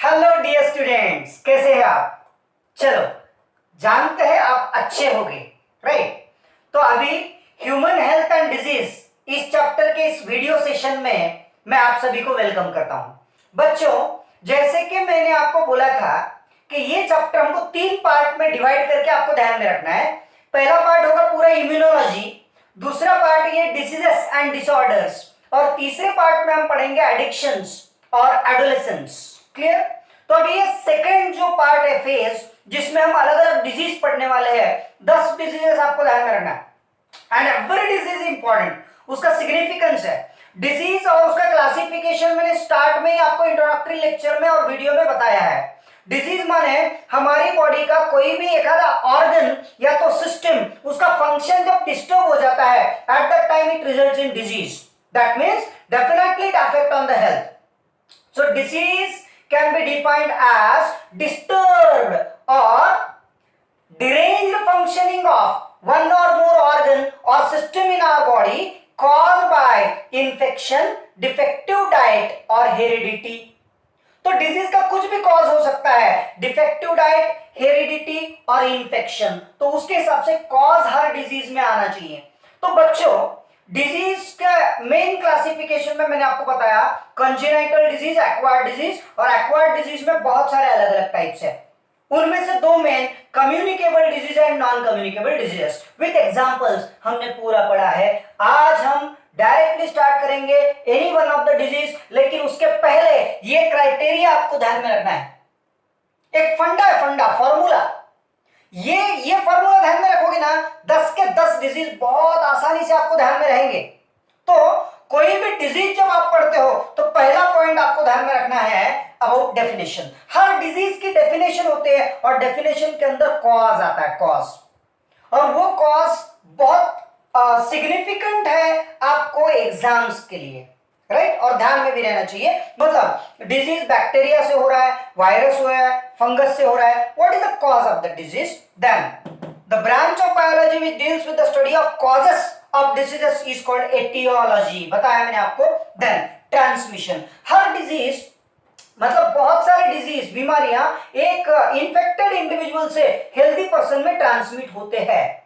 Hello dear students, कैसे हैं आप? चलो, जानते हैं आप अच्छे होंगे, राइट? तो अभी ह्यूमन हेल्थ एंड डिजीज इस चैप्टर के इस वीडियो सेशन में मैं आप सभी को वेलकम करता हूं। बच्चों, जैसे कि मैंने आपको बोला था कि ये चैप्टर हमको 3 पार्ट में डिवाइड करके आपको ध्यान में रखना है। पहला पार्ट होगा पूरा इम्यूनोलॉजी, दूसरा पार्ट ये डिसीजेस एंड डिसऑर्डर्स, और तीसरे पार्ट में हम पढ़ेंगे एडिक्शंस और एडोलेसेंस। क्लियर? तो अभी ये सेकंड जो पार्ट है फेज, जिसमें हम अलग अलग डिजीज पढ़ने वाले हैं। 10 डिजीजेस आपको ध्यान में रखना है एंड एवरी डिजीज इंपॉर्टेंट, उसका सिग्निफिकेंस है। डिजीज और उसका क्लासिफिकेशन मैंने स्टार्ट में ही आपको इंट्रोडक्टरी लेक्चर में और वीडियो में बताया है। डिजीज माने हमारी बॉडी का कोई भी एक आधा ऑर्गन या तो सिस्टम, उसका फंक्शन जब डिस्टर्ब हो जाता है, eight that time it results in disease. That means definitely it affect on the health. So disease can be defined as disturbed or deranged functioning of one or more organ or system in our body caused by infection, defective diet or heredity. तो disease का कुछ भी cause हो सकता है, defective diet, heredity और infection. तो उसके हिसाब से कॉज हर डिजीज में आना चाहिए। तो बच्चों, डिजीज का मेन क्लासिफिकेशन में मैंने आपको बताया कंजेनाइटल डिजीज, एक्वायर्ड डिजीज, और एक्वायर्ड डिजीज में बहुत सारे अलग अलग टाइप्स है। उनमें से दो main communicable disease and non communicable diseases with examples हमने पूरा पढ़ा है। आज हम डायरेक्टली स्टार्ट करेंगे any one of the disease, लेकिन उसके पहले ये क्राइटेरिया आपको ध्यान में रखना है। एक फंडा है, फंडा फॉर्मूला। ये फॉर्मूला ध्यान में रखोगे ना, 10 के 10 डिजीज बहुत आसानी से आपको ध्यान में रहेंगे। तो कोई भी डिजीज जब आप पढ़ते हो तो पहला पॉइंट आपको ध्यान में रखना है अबाउट डेफिनेशन। हर डिजीज की डेफिनेशन होते हैं और डेफिनेशन के अंदर कॉज आता है, कॉज, और वो कॉज बहुत सिग्निफिकेंट है आपको एग्जाम्स के लिए, राइट? और ध्यान में भी रहना चाहिए। मतलब डिजीज बैक्टीरिया से हो रहा है, वायरस हो रहा है, फंगस से हो रहा है, what is the cause of the disease? Then the branch of biology which deals with the study of causes of diseases is called aetiology. बताया मैंने आपको। Then transmission. हर डिजीज मतलब बहुत सारे डिजीज, बीमारियां एक इन्फेक्टेड इंडिविजुअल से हेल्दी पर्सन में ट्रांसमिट होते हैं,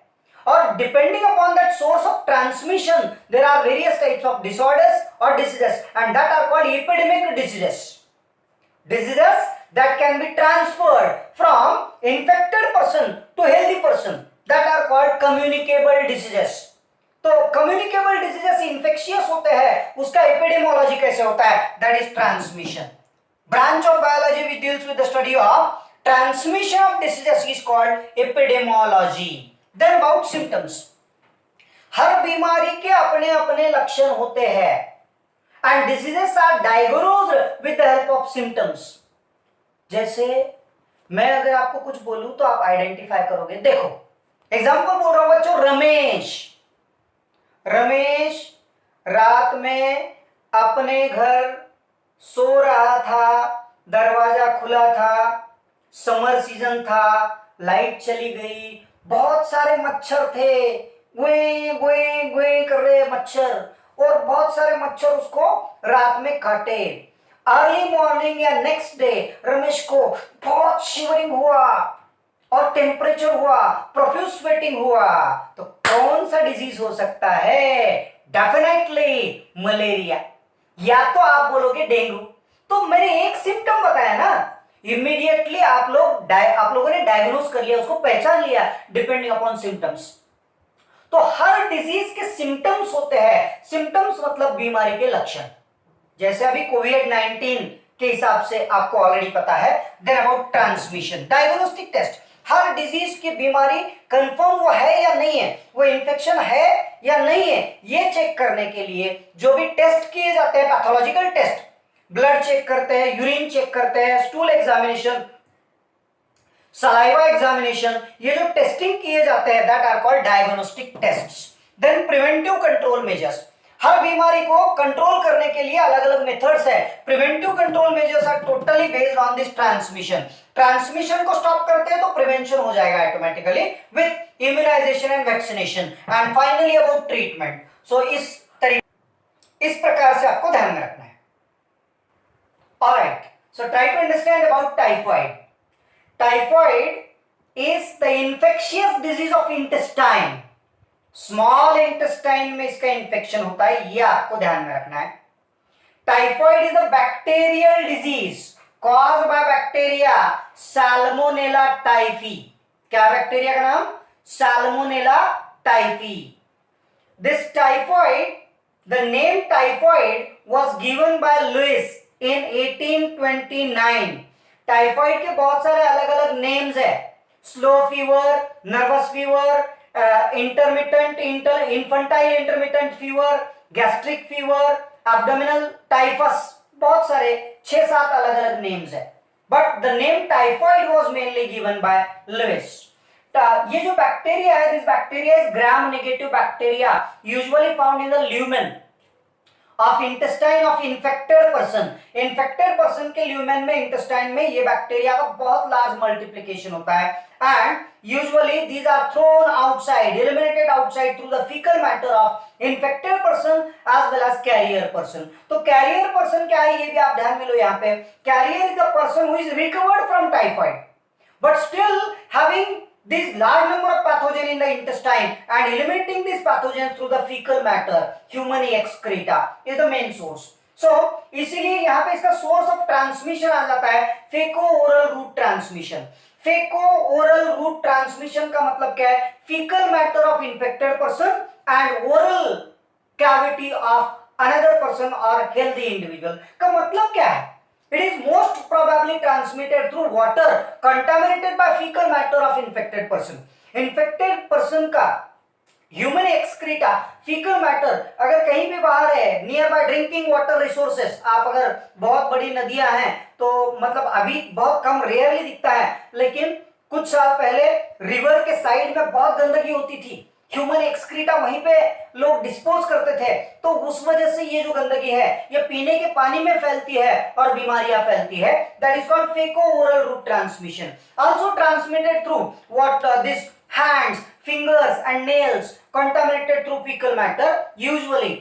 और depending upon that source of transmission there are various types of disorders और diseases, and that are called epidemic diseases. Diseases that can be transferred from infected person to healthy person, that are called communicable diseases. तो communicable diseases infectious होते हैं, उसका epidemiology कैसे होता है? That is transmission. Branch of biology which deals with the study of transmission of diseases is called epidemiology. Then about symptoms. हर बीमारी के अपने अपने लक्षण होते हैं, and diseases are diagnosed with the help of symptoms. जैसे मैं अगर आपको कुछ बोलूं तो आप आइडेंटिफाई करोगे। देखो, एग्जांपल बोल रहा हूं बच्चों, रमेश रात में अपने घर सो रहा था, दरवाजा खुला था, समर सीजन था, लाइट चली गई, बहुत सारे मच्छर थे, गुए गुए गुए कर रहे मच्छर, और बहुत सारे मच्छर उसको रात में काटे। अर्ली मॉर्निंग या नेक्स्ट डे रमेश को बहुत शिवरिंग हुआ और टेम्परेचर हुआ, प्रोफ्यूज स्वेटिंग हुआ। तो कौन सा डिजीज हो सकता है? डेफिनेटली मलेरिया, या तो आप बोलोगे डेंगू। तो मैंने एक सिम्टम बताया ना, इमीडिएटली आप लोगों ने डायग्नोज कर लिया, उसको पहचान लिया डिपेंडिंग अपॉन सिम्टम्स। तो हर डिजीज के सिम्टम्स होते हैं। सिम्टम्स मतलब बीमारी के लक्षण। जैसे अभी कोविड-19 के हिसाब से आपको ऑलरेडी पता है। Then about transmission, diagnostic test. हर डिजीज की बीमारी कंफर्म वो है या नहीं है, वो इन्फेक्शन है या नहीं है, ये चेक करने के लिए जो भी टेस्ट किए जाते हैं, पैथोलॉजिकल टेस्ट, ब्लड चेक करते हैं, यूरिन चेक करते हैं, स्टूल एग्जामिनेशन, सलाइवा एग्जामिनेशन, ये जो टेस्टिंग किए जाते हैं that are called diagnostic tests. Then preventive control measures. हर बीमारी को कंट्रोल करने के लिए अलग अलग मेथड्स है। Preventive control measures are totally based on this transmission. Transmission को स्टॉप करते हैं तो प्रिवेंशन हो जाएगा automatically with immunisation and vaccination. And finally about treatment. So इस प्रकार से आपको ध्यान में रखना है। Alright, So try to understand about typhoid. Typhoid is the infectious disease of intestine. Small intestine में इसका इंफेक्शन होता है, ये आपको ध्यान में रखना है. Typhoid is a bacterial disease caused by bacteria Salmonella typhi. क्या बैक्टीरिया का नाम? Salmonella typhi. This typhoid, the name typhoid was given by Louis in 1829. Typhoid के बहुत सारे अलग अलग नेम्स है. Slow fever, nervous fever, intermittent infantile intermittent fever, gastric fever, abdominal typhus, बहुत सारे 6-7 अलग अलग नेम्स है. But the name typhoid was mainly given by Louis. ये जो बैक्टीरिया है, this bacteria is gram negative bacteria usually found in the lumen of intestine of infected person. Infected person के lumen में, इंटेस्टाइन में ये bacteria का बहुत large multiplication होता है. And usually these are thrown outside, eliminated outside through the faecal matter of infected person as well as carrier person. तो carrier person क्या है, ये भी आप ध्यान में लो. यहाँ पे carrier is the person who is recovered from typhoid but still having this large number of pathogen in the intestine and eliminating these pathogens through the fecal matter, human excreta is the main source. So इसीलिए यहाँ पे इसका source of transmission आ जाता है feco-oral route transmission. Feco-oral route transmission का मतलब क्या है? fecal matter of infected person and oral cavity of another person or healthy individual. का मतलब क्या है? It is most probably transmitted through water contaminated by fecal matter of infected person. Infected person का human excreta, fecal matter अगर कहीं भी बाहर है, nearby drinking water resources, आप अगर बहुत बड़ी नदियां हैं तो मतलब अभी बहुत कम रेयरली दिखता है, लेकिन कुछ साल पहले रिवर के साइड में बहुत गंदगी होती थी. ह्यूमन एक्सक्रीटा वहीं पे लोग डिस्पोज करते थे, तो उस वजह से ये जो गंदगी है ये पीने के पानी में फैलती है और बीमारियां फैलती है. That is called faeco oral route transmission. Also transmitted through what this hands, fingers and nails contaminated through fecal matter. Usually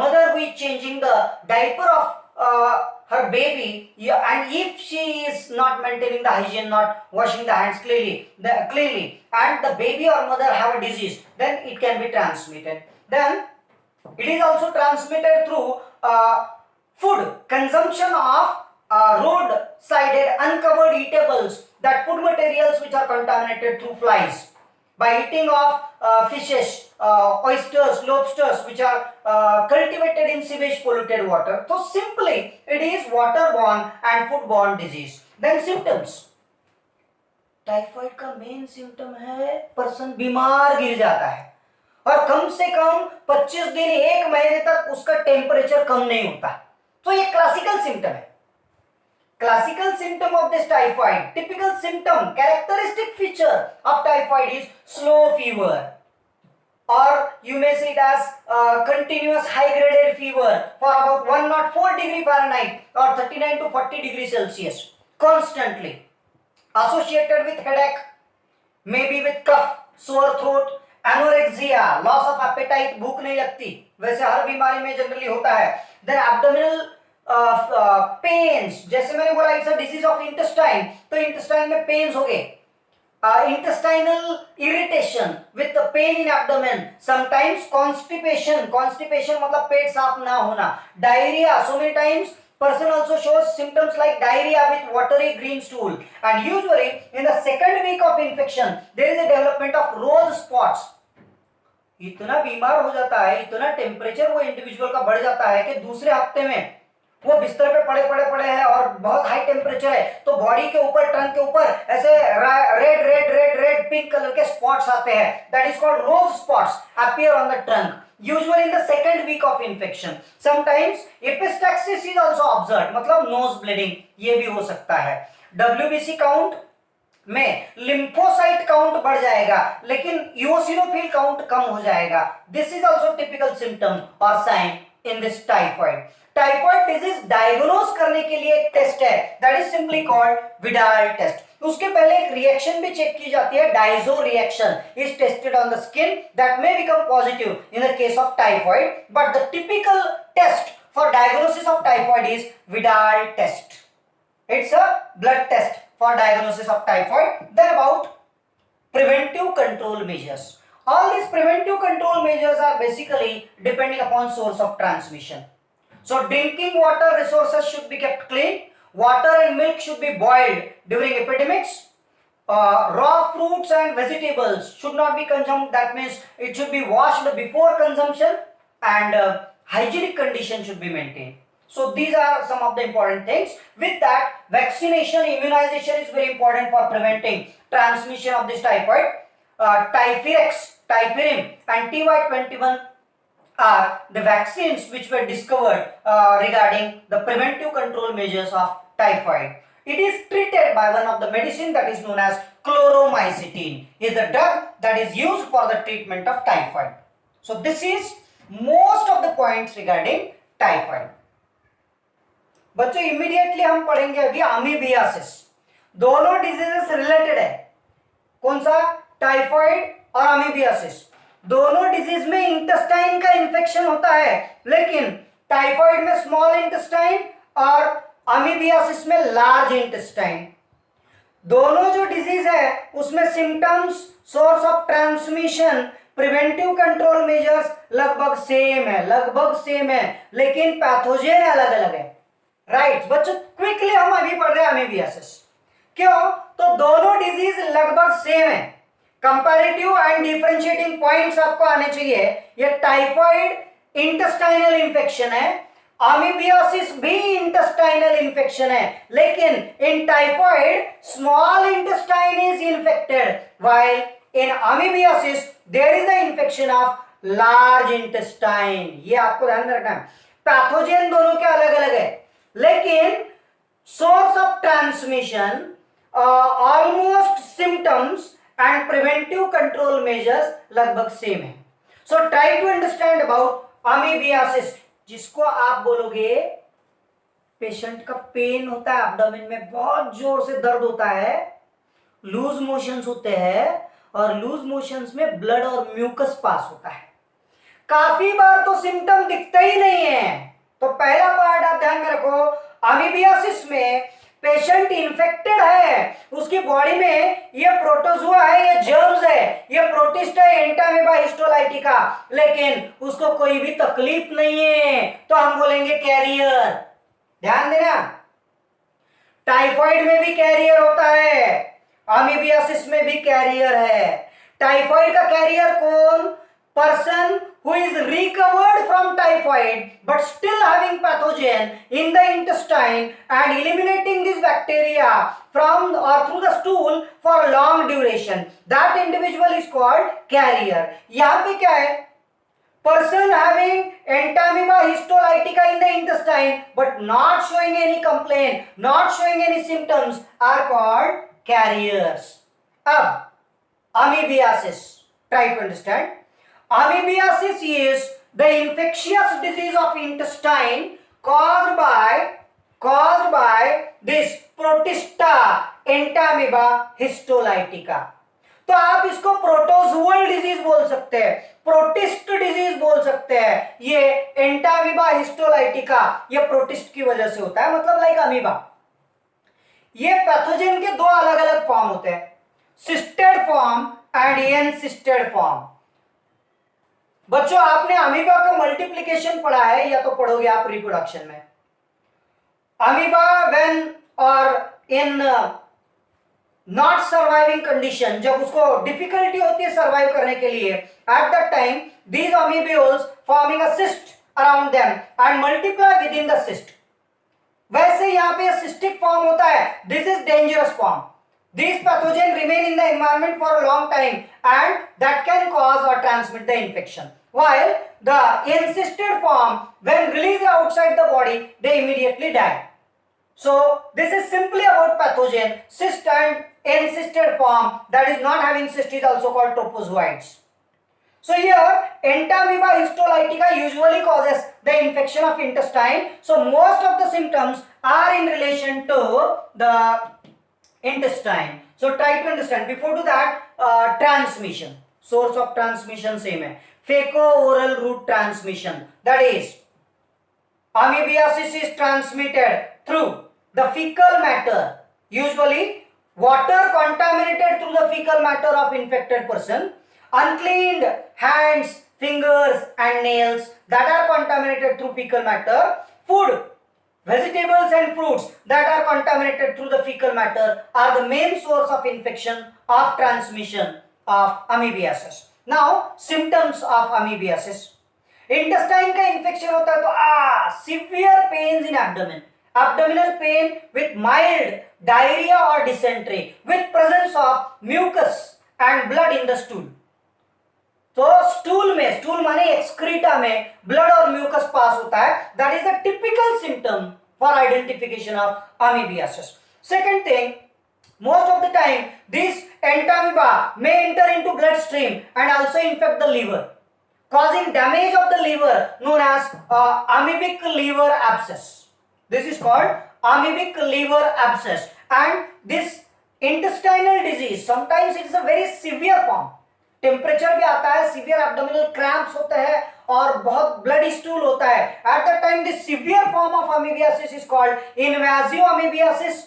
mother who is changing the diaper of her baby, and if she is not maintaining the hygiene, not washing the hands cleanly, and the baby or mother have a disease, then it can be transmitted. Then it is also transmitted through food consumption of road-sided uncovered eatables, that food materials which are contaminated through flies. By eating of fishes, oysters, lobsters which are cultivated in sewage polluted water. So simply it is waterborne and foodborne disease. Then symptoms. Typhoid का main symptom है person बीमार गिर जाता है और कम से कम 25 दिन 1 महीने तक उसका टेम्परेचर कम नहीं होता. तो ये क्लासिकल सिम्टम है. Classical symptom of this typhoid, typical symptom, characteristic feature of typhoid is slow fever, or you may see it as continuous high graded fever for about 104 degree Fahrenheit or 39 to 40 degree Celsius constantly, associated with headache, maybe with cough, sore throat, anorexia, loss of appetite, भूख नहीं लगती, वैसे हर बीमारी में generally होता है. Then abdominal pens, जैसे मैंने बोला it's a disease of intestine, तो इंटेस्टाइन में पेन्स हो गए. Intestinal irritation with pain in abdomen, sometimes constipation, constipation मतलब पेट साफ ना होना. Diarrhoea, so many times person also shows symptoms like diarrhea with watery green stool, and usually in the second week of infection there is a development of rose spots. इतना बीमार हो जाता है, इतना टेम्परेचर वो इंडिविजुअल का बढ़ जाता है कि दूसरे हफ्ते में वो बिस्तर पे पड़े हैं और बहुत हाई टेम्परेचर है, तो बॉडी के ऊपर, ट्रंक के ऊपर ऐसे रेड पिंक कलर के स्पॉट्स आते हैं. That is called rose spots appear on the trunk, usually in the second week of infection. Sometimes epistaxis is also observed, मतलब नोज ब्लीडिंग ये भी हो सकता है. WBC काउंट में लिम्फोसाइट काउंट बढ़ जाएगा लेकिन इओसिनोफिल काउंट कम हो जाएगा. This is also typical symptom और sign in this typhoid. Typhoid disease diagnose करने के लिए एक टेस्ट है, that is simply called Widal test. उसके पहले एक रिएक्शन भी चेक की जाती है, diazo reaction is tested on the skin that may become positive in the case of typhoid, but the typical test for diagnosis of typhoid is Widal test. It's a blood test for diagnosis of typhoid. Then about preventive control measures. All these preventive control measures are basically depending upon source of transmission. So drinking water resources should be kept clean. Water and milk should be boiled during epidemics. Raw fruits and vegetables should not be consumed. That means it should be washed before consumption, and hygienic condition should be maintained. So these are some of the important things. With that, vaccination, immunization is very important for preventing transmission of this typhoid. Typhirex, Typirim and TY21 are the vaccines which were discovered regarding the preventive control measures of typhoid. It is treated by one of the medicine that is known as chloromycetin. Is the drug that is used for the treatment of typhoid. So this is most of the points regarding typhoid. बच्चों immediately हम पढ़ेंगे अभी amoebiasis. दोनों diseases related है. कौन सा? Typhoid और amoebiasis. दोनों डिजीज में इंटेस्टाइन का इन्फेक्शन होता है, लेकिन टाइफॉइड में स्मॉल इंटेस्टाइन और अमीबियासिस में लार्ज इंटेस्टाइन. दोनों जो डिजीज है उसमें symptoms, source of transmission, preventive control measures लगभग सेम है, लेकिन पैथोजेन अलग अलग है. राइट बच्चों, क्विकली हम अभी पढ़ रहे हैं अमीबियासिस. क्यों? तो दोनों डिजीज लगभग सेम है. कंपैरेटिव एंड डिफरेंशिएटिंग पॉइंट्स आपको आने चाहिए. ये टाइफॉइड इंटेस्टाइनल इंफेक्शन है, अमीबियासिस भी इंटेस्टाइनल इंफेक्शन है, लेकिन in typhoid small intestine is infected, while in amoebiasis there is the infection of large intestine. ये आपको ध्यान में रखना है. पैथोजेन दोनों के अलग अलग है, लेकिन source of transmission, almost symptoms and preventive control measures लगभग सेम है. So try to understand about amoebiasis, जिसको आप बोलोगे पेशेंट का पेन होता है, एब्डोमेन में बहुत जोर से दर्द होता है, लूज मोशंस होते हैं, और लूज मोशंस में ब्लड और म्यूकस पास होता है. काफी बार तो सिम्टम दिखते ही नहीं है. तो पहला पार्ट आप ध्यान में रखो, अमीबियासिस में पेशेंट इन्फेक्टेड है, उसकी बॉडी में ये प्रोटोजुआ है, ये जर्म्स है, ये प्रोटिस्ट है, एंटामीबा हिस्टोलाइटिका, लेकिन उसको कोई भी तकलीफ नहीं है, तो हम बोलेंगे कैरियर. ध्यान देना, टाइफॉइड में भी कैरियर होता है, अमीबियासिस में भी कैरियर है. टाइफॉइड का कैरियर कौन? Person who is recovered from typhoid but still having pathogen in the intestine and eliminating this bacteria from or through the stool for a long duration, that individual is called carrier. यहाँ पे क्या है? Person having entamoeba histolytica in the intestine but not showing any complaint, not showing any symptoms are called carriers. अब amoebiasis, try to understand. Amoebiasis is the infectious disease of intestine caused by this protista entamoeba histolytica. तो आप इसको प्रोटोजुअल disease बोल सकते हैं, protist disease बोल सकते हैं. ये एंटामीबा हिस्टोलाइटिका ये प्रोटिस्ट की वजह से होता है, मतलब लाइक अमीबा. ये पैथोजेन के दो अलग अलग फॉर्म होते हैं, सिस्टेड फॉर्म एंड एनसिस्टेड फॉर्म. बच्चों आपने अमीबा का मल्टीप्लिकेशन पढ़ा है या तो पढ़ोगे आप रिप्रोडक्शन में. अमीबा व्हेन और इन नॉट सर्वाइविंग कंडीशन, जब उसको डिफिकल्टी होती है सर्वाइव करने के लिए, at that time these amoebulas forming a cyst around them and multiply within the cyst. वैसे यहाँ पे सिस्टिक फॉर्म होता है, this is dangerous form. These pathogens remain in the environment for a long time and that can cause or transmit the infection. While the encysted form, when released outside the body, they immediately die. So this is simply about pathogen. Cyst and encysted form that is not having cyst is also called trophozoites. So here entamoeba histolytica usually causes the infection of intestine. So most of the symptoms are in relation to the intestine. So try to understand. Before to that, transmission, source of transmission same है, feco-oral route transmission. That is, amoebiasis is transmitted through the fecal matter, usually water contaminated through the fecal matter of infected person, uncleaned hands, fingers and nails that are contaminated through fecal matter, food, vegetables and fruits that are contaminated through the fecal matter are the main source of infection of transmission of amoebiasis. Now, symptoms of amoebiasis. Intestine का infection होता है तो severe pains in abdomen, abdominal pain with mild diarrhea or dysentery with presence of mucus and blood in the stool. तो stool में, stool माने excreta में blood और mucus पास होता है, that is the typical symptom for identification of amoebiasis. Second thing, most of the time this entamoeba may enter into bloodstream and also infect the liver, causing damage of the liver known as amoebic liver abscess. This is called amoebic liver abscess, and this intestinal disease sometimes it is a very severe form. Temperature भी आता है, severe abdominal cramps होते हैं और बहुत bloody stool होता है. At the time this severe form of amoebiasis is called invasive amoebiasis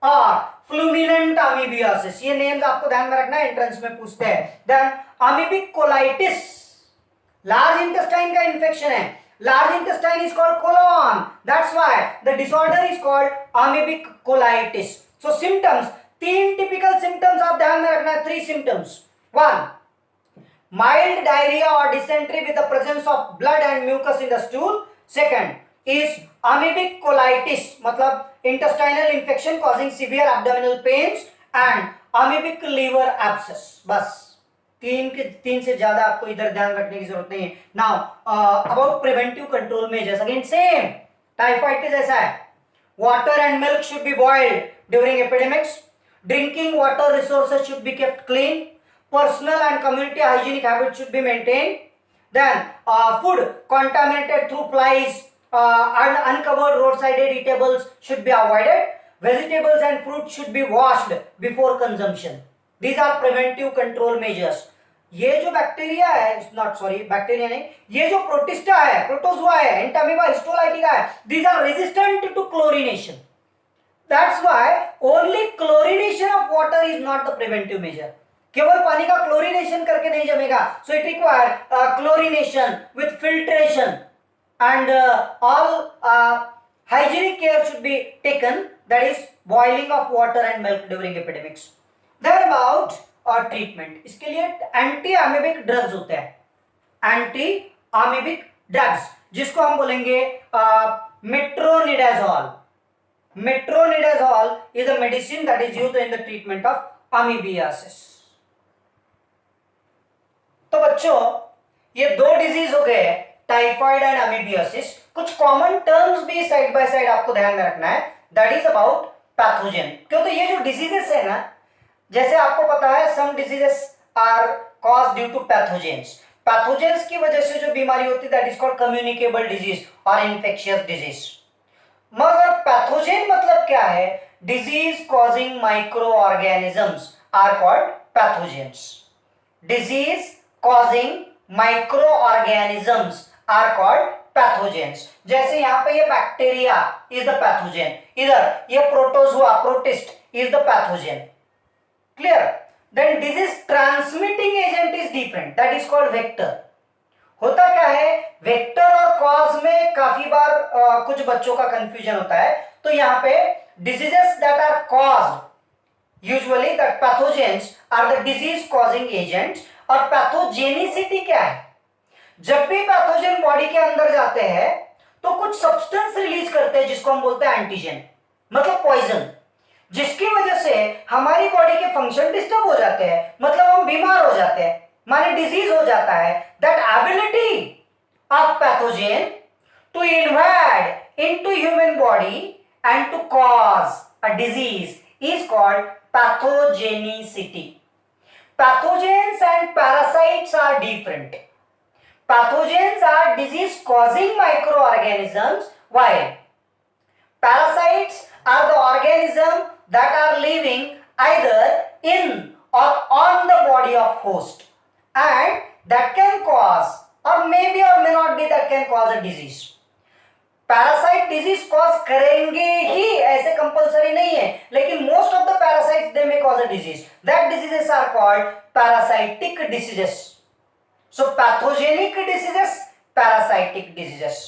और फ्लूमिनेंट अमीबियासिस. ये नेम्स आपको ध्यान में रखना है, एंट्रेंस में पूछते हैं. Then amoebic colitis, large intestine का इंफेक्शन है. Large intestine is called colon, that's why the disorder is called amoebic colitis. So symptoms, तीन टिपिकल सिम्टम्स आप ध्यान में रखना है, 3 symptoms. 1, mild diarrhea or dysentery with the presence of blood and mucus in the stool. Second is amoebic colitis, मतलब intestinal infection causing severe abdominal pains, and amoebic liver abscess. बस तीन से ज्यादा आपको इधर ध्यान रखने की जरूरत नहीं है. Now about preventive control measures, again same typhoid के जैसा है. Water and milk should be boiled during epidemics. Drinking water resources should be kept clean. Personal and community hygienic habits should be maintained. Then food contaminated through flies and uncovered roadside eatables should be avoided. Vegetables and fruit should be washed before consumption. These are preventive control measures. ये जो bacteria है, not sorry bacteria नहीं, ये जो protista है, protozoa है, Entamoeba, histolytica है, these are resistant to chlorination. That's why only chlorination of water is not the preventive measure. केवल पानी का क्लोरीनेशन करके नहीं जमेगा. So it require chlorination with filtration and all hygienic care should be taken, that is boiling of water and milk during epidemics. There about treatment, इसके लिए anti amoebic drugs होते हैं. एंटी अमीबिक ड्रग्स जिसको हम बोलेंगे metronidazole. Metronidazole is a medicine that is used in the treatment of amoebiasis. तो बच्चों ये 2 डिजीज हो गए, टाइफाइड एंड अमीबियासिस. कुछ कॉमन टर्म्स भी साइड बाय साइड आपको ध्यान में रखना है, दैट इज अबाउट पैथोजन. क्यों, तो ये जो डिजीजेस है ना, जैसे आपको पता है some diseases are caused due to pathogens. Pathogens की वजह से जो बीमारी होती है that is called communicable disease और इन्फेक्शियस डिजीज. मगर पैथोजेन मतलब क्या है? Disease causing micro organisms are called pathogens. Disease causing microorganisms are called pathogens. जैसे यहाँ पे ये बैक्टीरिया is the pathogen, इधर ये protozoa, protist is the pathogen. Clear? Then disease transmitting agent is different, that is called vector. होता क्या है, vector और कॉज में काफी बार कुछ बच्चों का कंफ्यूजन होता है. तो यहाँ पे diseases that are caused, usually that pathogens are the disease causing agents. और पैथोजेनिसिटी क्या है? जब भी पैथोजन बॉडी के अंदर जाते हैं तो कुछ सब्सटेंस रिलीज करते हैं जिसको हम बोलते हैं एंटीजन, मतलब पॉइजन, जिसकी वजह से हमारी बॉडी के फंक्शन डिस्टर्ब हो जाते हैं, मतलब हम बीमार हो जाते हैं, माने डिजीज हो जाता है. That ability of pathogen to invade into human body and to cause a disease is called pathogenicity. Pathogens and parasites are different. Pathogens are disease-causing microorganisms, while parasites are the organisms that are living either in or on the body of host, and that can cause, or maybe or may not be, that can cause a disease. Parasite disease cause करेंगे ही ऐसे compulsory नहीं है, लेकिन most of the parasites they may cause a disease. That diseases are called parasitic diseases. So pathogenic diseases, parasitic diseases.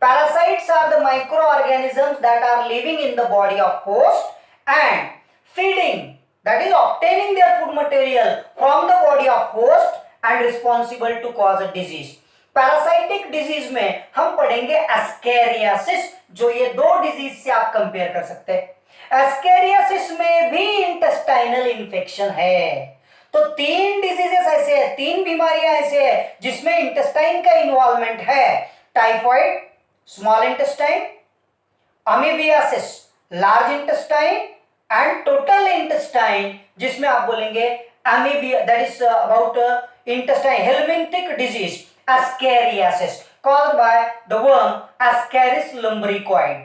Parasites are the microorganisms that are living in the body of host and feeding, that is obtaining their food material from the body of host and responsible to cause a disease. Parasitic disease में हम पढ़ेंगे ascariasis, जो ये दो disease से आप compare कर सकते हैं. एस्केरियासिस में भी इंटेस्टाइनल इन्फेक्शन है. तो तीन डिजीजेस ऐसे हैं, तीन बीमारियां ऐसे हैं जिसमें इंटेस्टाइन का इन्वॉल्वमेंट है. Typhoid small intestine, amoebiasis large intestine and total intestine जिसमें आप बोलेंगे amoebae, that is about intestine helminthic disease ascariasis caused by the worm Ascaris lumbricoid.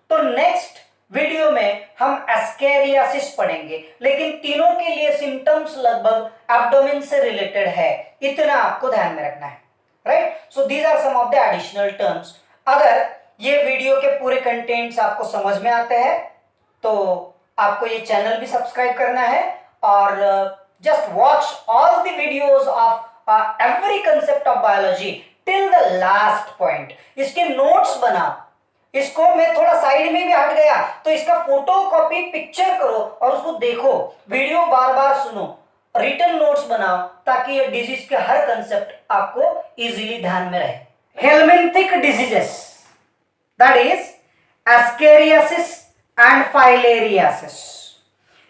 तो नेक्स्ट वीडियो में हम एस्केरियासिस पढ़ेंगे, लेकिन तीनों के लिए सिम्टम्स लगभग एब्डोमेन से रिलेटेड है, इतना आपको ध्यान में रखना है. Right, so these are some of the additional terms. अगर ये वीडियो के पूरे कंटेंट्स आपको समझ में आते हैं तो आपको ये चैनल भी सब्सक्राइब करना है और just watch all the videos of every concept of biology till the last point. इसके नोट्स बना, इसको मैं थोड़ा साइड में भी हट गया तो इसका फोटो कॉपी पिक्चर करो और उसको देखो, वीडियो बार बार सुनो, रिटन नोट्स बनाओ ताकि ये डिजीज के हर कंसेप्ट आपको इजीली ध्यान में रहे. Helminthic diseases, that is ascariasis and filariasis,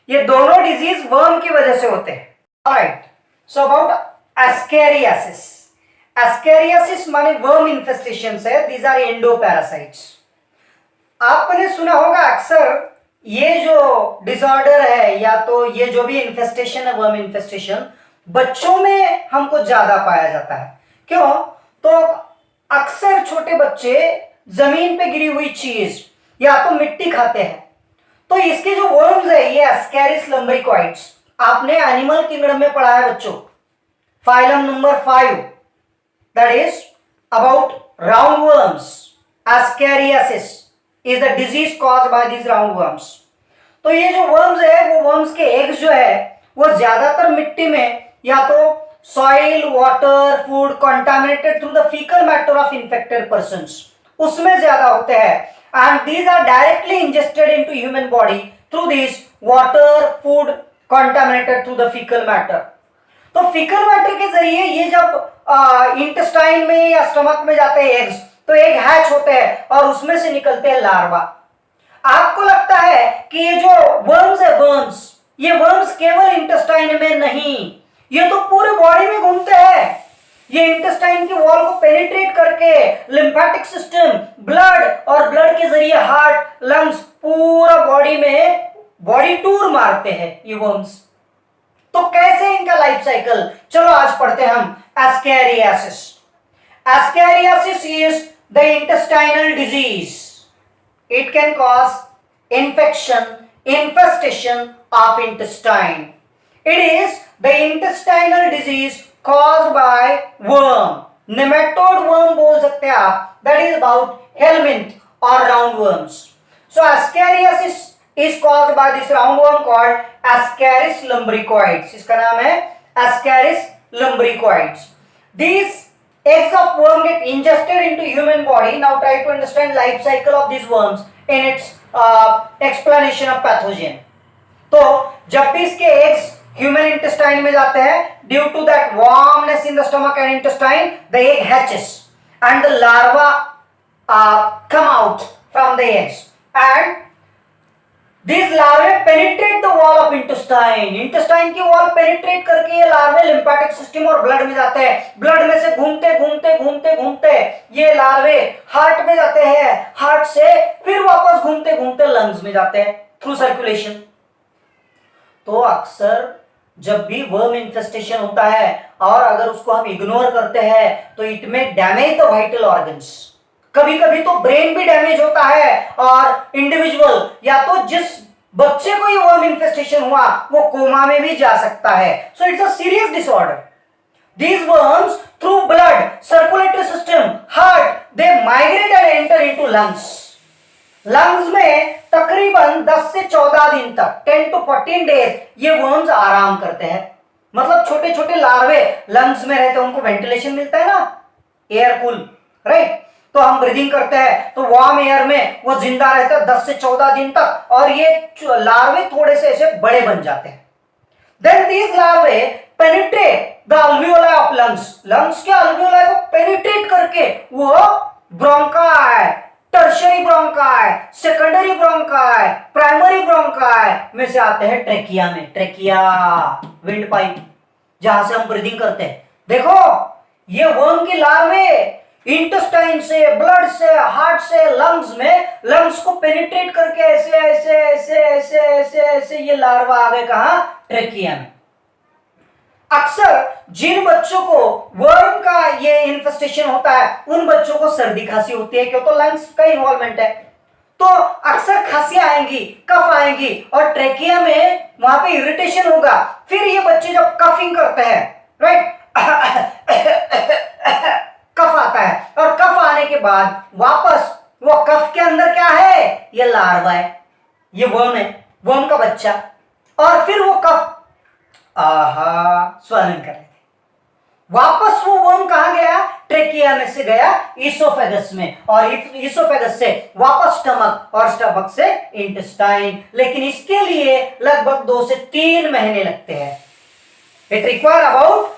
ये दोनों डिजीज वर्म की वजह से होते हैं. Alright, so about ascariasis. Ascariasis माने वर्म इन्फेस्टेशन है. These are endoparasites. आपने सुना होगा अक्सर ये जो डिसऑर्डर है या तो ये जो भी इन्फेस्टेशन है, वर्म इन्फेस्टेशन, बच्चों में हमको ज्यादा पाया जाता है. क्यों? तो अक्सर छोटे बच्चे जमीन पे गिरी हुई चीज या तो मिट्टी खाते हैं, तो इसके जो वर्म्स है ये एस्केरिस लम्ब्रिकॉइड्स, आपने एनिमल किंगडम में पढ़ा है बच्चों, phylum number 5, that is about round worms. Ascariasis is the disease caused by this round worms. तो ये जो वर्म्स है वो वर्म्स के एग्स जो है वो ज्यादातर मिट्टी में या तो soil, water, food contaminated through the fecal matter of infected persons, उसमें ज्यादा होते हैं. And these are directly ingested into human body through this water, food contaminated through the fecal matter. तो fecal matter के जरिए ये जब इंटेस्टाइन में या स्टमक में जाते हैं एग्स, तो एग हैच होते हैं और उसमें से निकलते हैं लार्वा. आपको लगता है कि ये जो वर्म्स है, वर्म्स, ये वर्म्स केवल इंटेस्टाइन में नहीं, ये तो पूरे बॉडी में घूमते हैं. ये इंटेस्टाइन की वॉल को पेनिट्रेट करके लिम्फेटिक सिस्टम, ब्लड और ब्लड के जरिए हार्ट, लंग्स, पूरा बॉडी में बॉडी टूर मारते हैं ये वर्म्स. तो कैसे इनका लाइफ साइकिल, चलो आज पढ़ते हैं हम ascariasis. Ascariasis is the intestinal disease. It can cause infection, infestation of intestine. It is the intestinal disease caused by worm. Nematode worm बोल सकते हैं आप. That is about helminth or roundworms. So Ascariasis is caused by this roundworm called Ascaris lumbricoids. इसका नाम है Ascaris lumbricoids. These eggs of worm get ingested into human body. Now try to understand life cycle of these worms in its explanation of pathogen. तो जब भी इसके eggs human intestine में जाते हैं, due to that warmness in the stomach and intestine, the egg hatches and the larva come out from the eggs, and these larvae penetrate the wall of intestine. intestine की wall penetrate करके ये larvae lymphatic system और blood में जाते हैं. blood में से घूमते घूमते घूमते घूमते ये larvae heart में जाते हैं, heart से फिर वापस घूमते घूमते lungs में जाते हैं through circulation. तो अक्सर जब भी वर्म इन्फेस्टेशन होता है और अगर उसको हम इग्नोर करते हैं तो इट में डैमेज द वाइटल ऑर्गन्स. कभी कभी तो ब्रेन भी डैमेज होता है और इंडिविजुअल या तो जिस बच्चे को ये वर्म इन्फेस्टेशन हुआ वो कोमा में भी जा सकता है. सो it's a serious disorder. These worms through blood, circulatory system, heart, they migrate and enter into lungs. Lungs में तकरीबन 10 से 14 दिन तक 10 to 14 डेज ये वर्म्स आराम करते हैं। मतलब छोटे छोटे लार्वे लंग्स में रहते हैं, उनको वेंटिलेशन मिलता है ना, एयर कूल, राइट। तो हम ब्रीदिंग करते हैं तो वार्म एयर में वो जिंदा रहते हैं 10 से 14 दिन तक, और ये लार्वे थोड़े से ऐसे बड़े बन जाते हैं। Then these larvae penetrate the alveoli of lungs. Lungs के अल्वियोलाई को पेनिट्रेट करके वो bronchi, tertiary bronchi, secondary bronchi, primary bronchi में से आते हैं ट्रेकिया में। ट्रेकिया विंड पाइप, जहां से हम ब्रीदिंग करते हैं। देखो ये वर्म की लार्वे इंटेस्टाइन से, ब्लड से, हार्ट से लंग्स में, लंग्स को पेनिट्रेट करके ऐसे ऐसे ऐसे ऐसे ऐसे ऐसे ये लार्वा आ गए कहां? ट्रेकिया में। अक्सर जिन बच्चों को वर्म का ये इन्फेस्टेशन होता है उन बच्चों को सर्दी खांसी होती है, क्यों? तो लंग्स का इन्वॉल्वमेंट है, तो अक्सर खांसी आएंगी, कफ आएंगी, और ट्रेकिया में वहां पे इरिटेशन होगा। फिर ये बच्चे जब कफिंग करते हैं, राइट, कफ आता है, और कफ आने के बाद वापस वो कफ के अंदर क्या है? ये लार्वा है, ये वर्म है, वर्म का बच्चा, और फिर वो कफ स्वलन कर लेते। वापस वो वर्म कहां गया? ट्रेकिया में से गया इसोफेगस में, और इसोफेगस से वापस स्टमक, और स्टमक से इंटेस्टाइन। लेकिन इसके लिए लगभग 2 से 3 महीने लगते हैं। It require about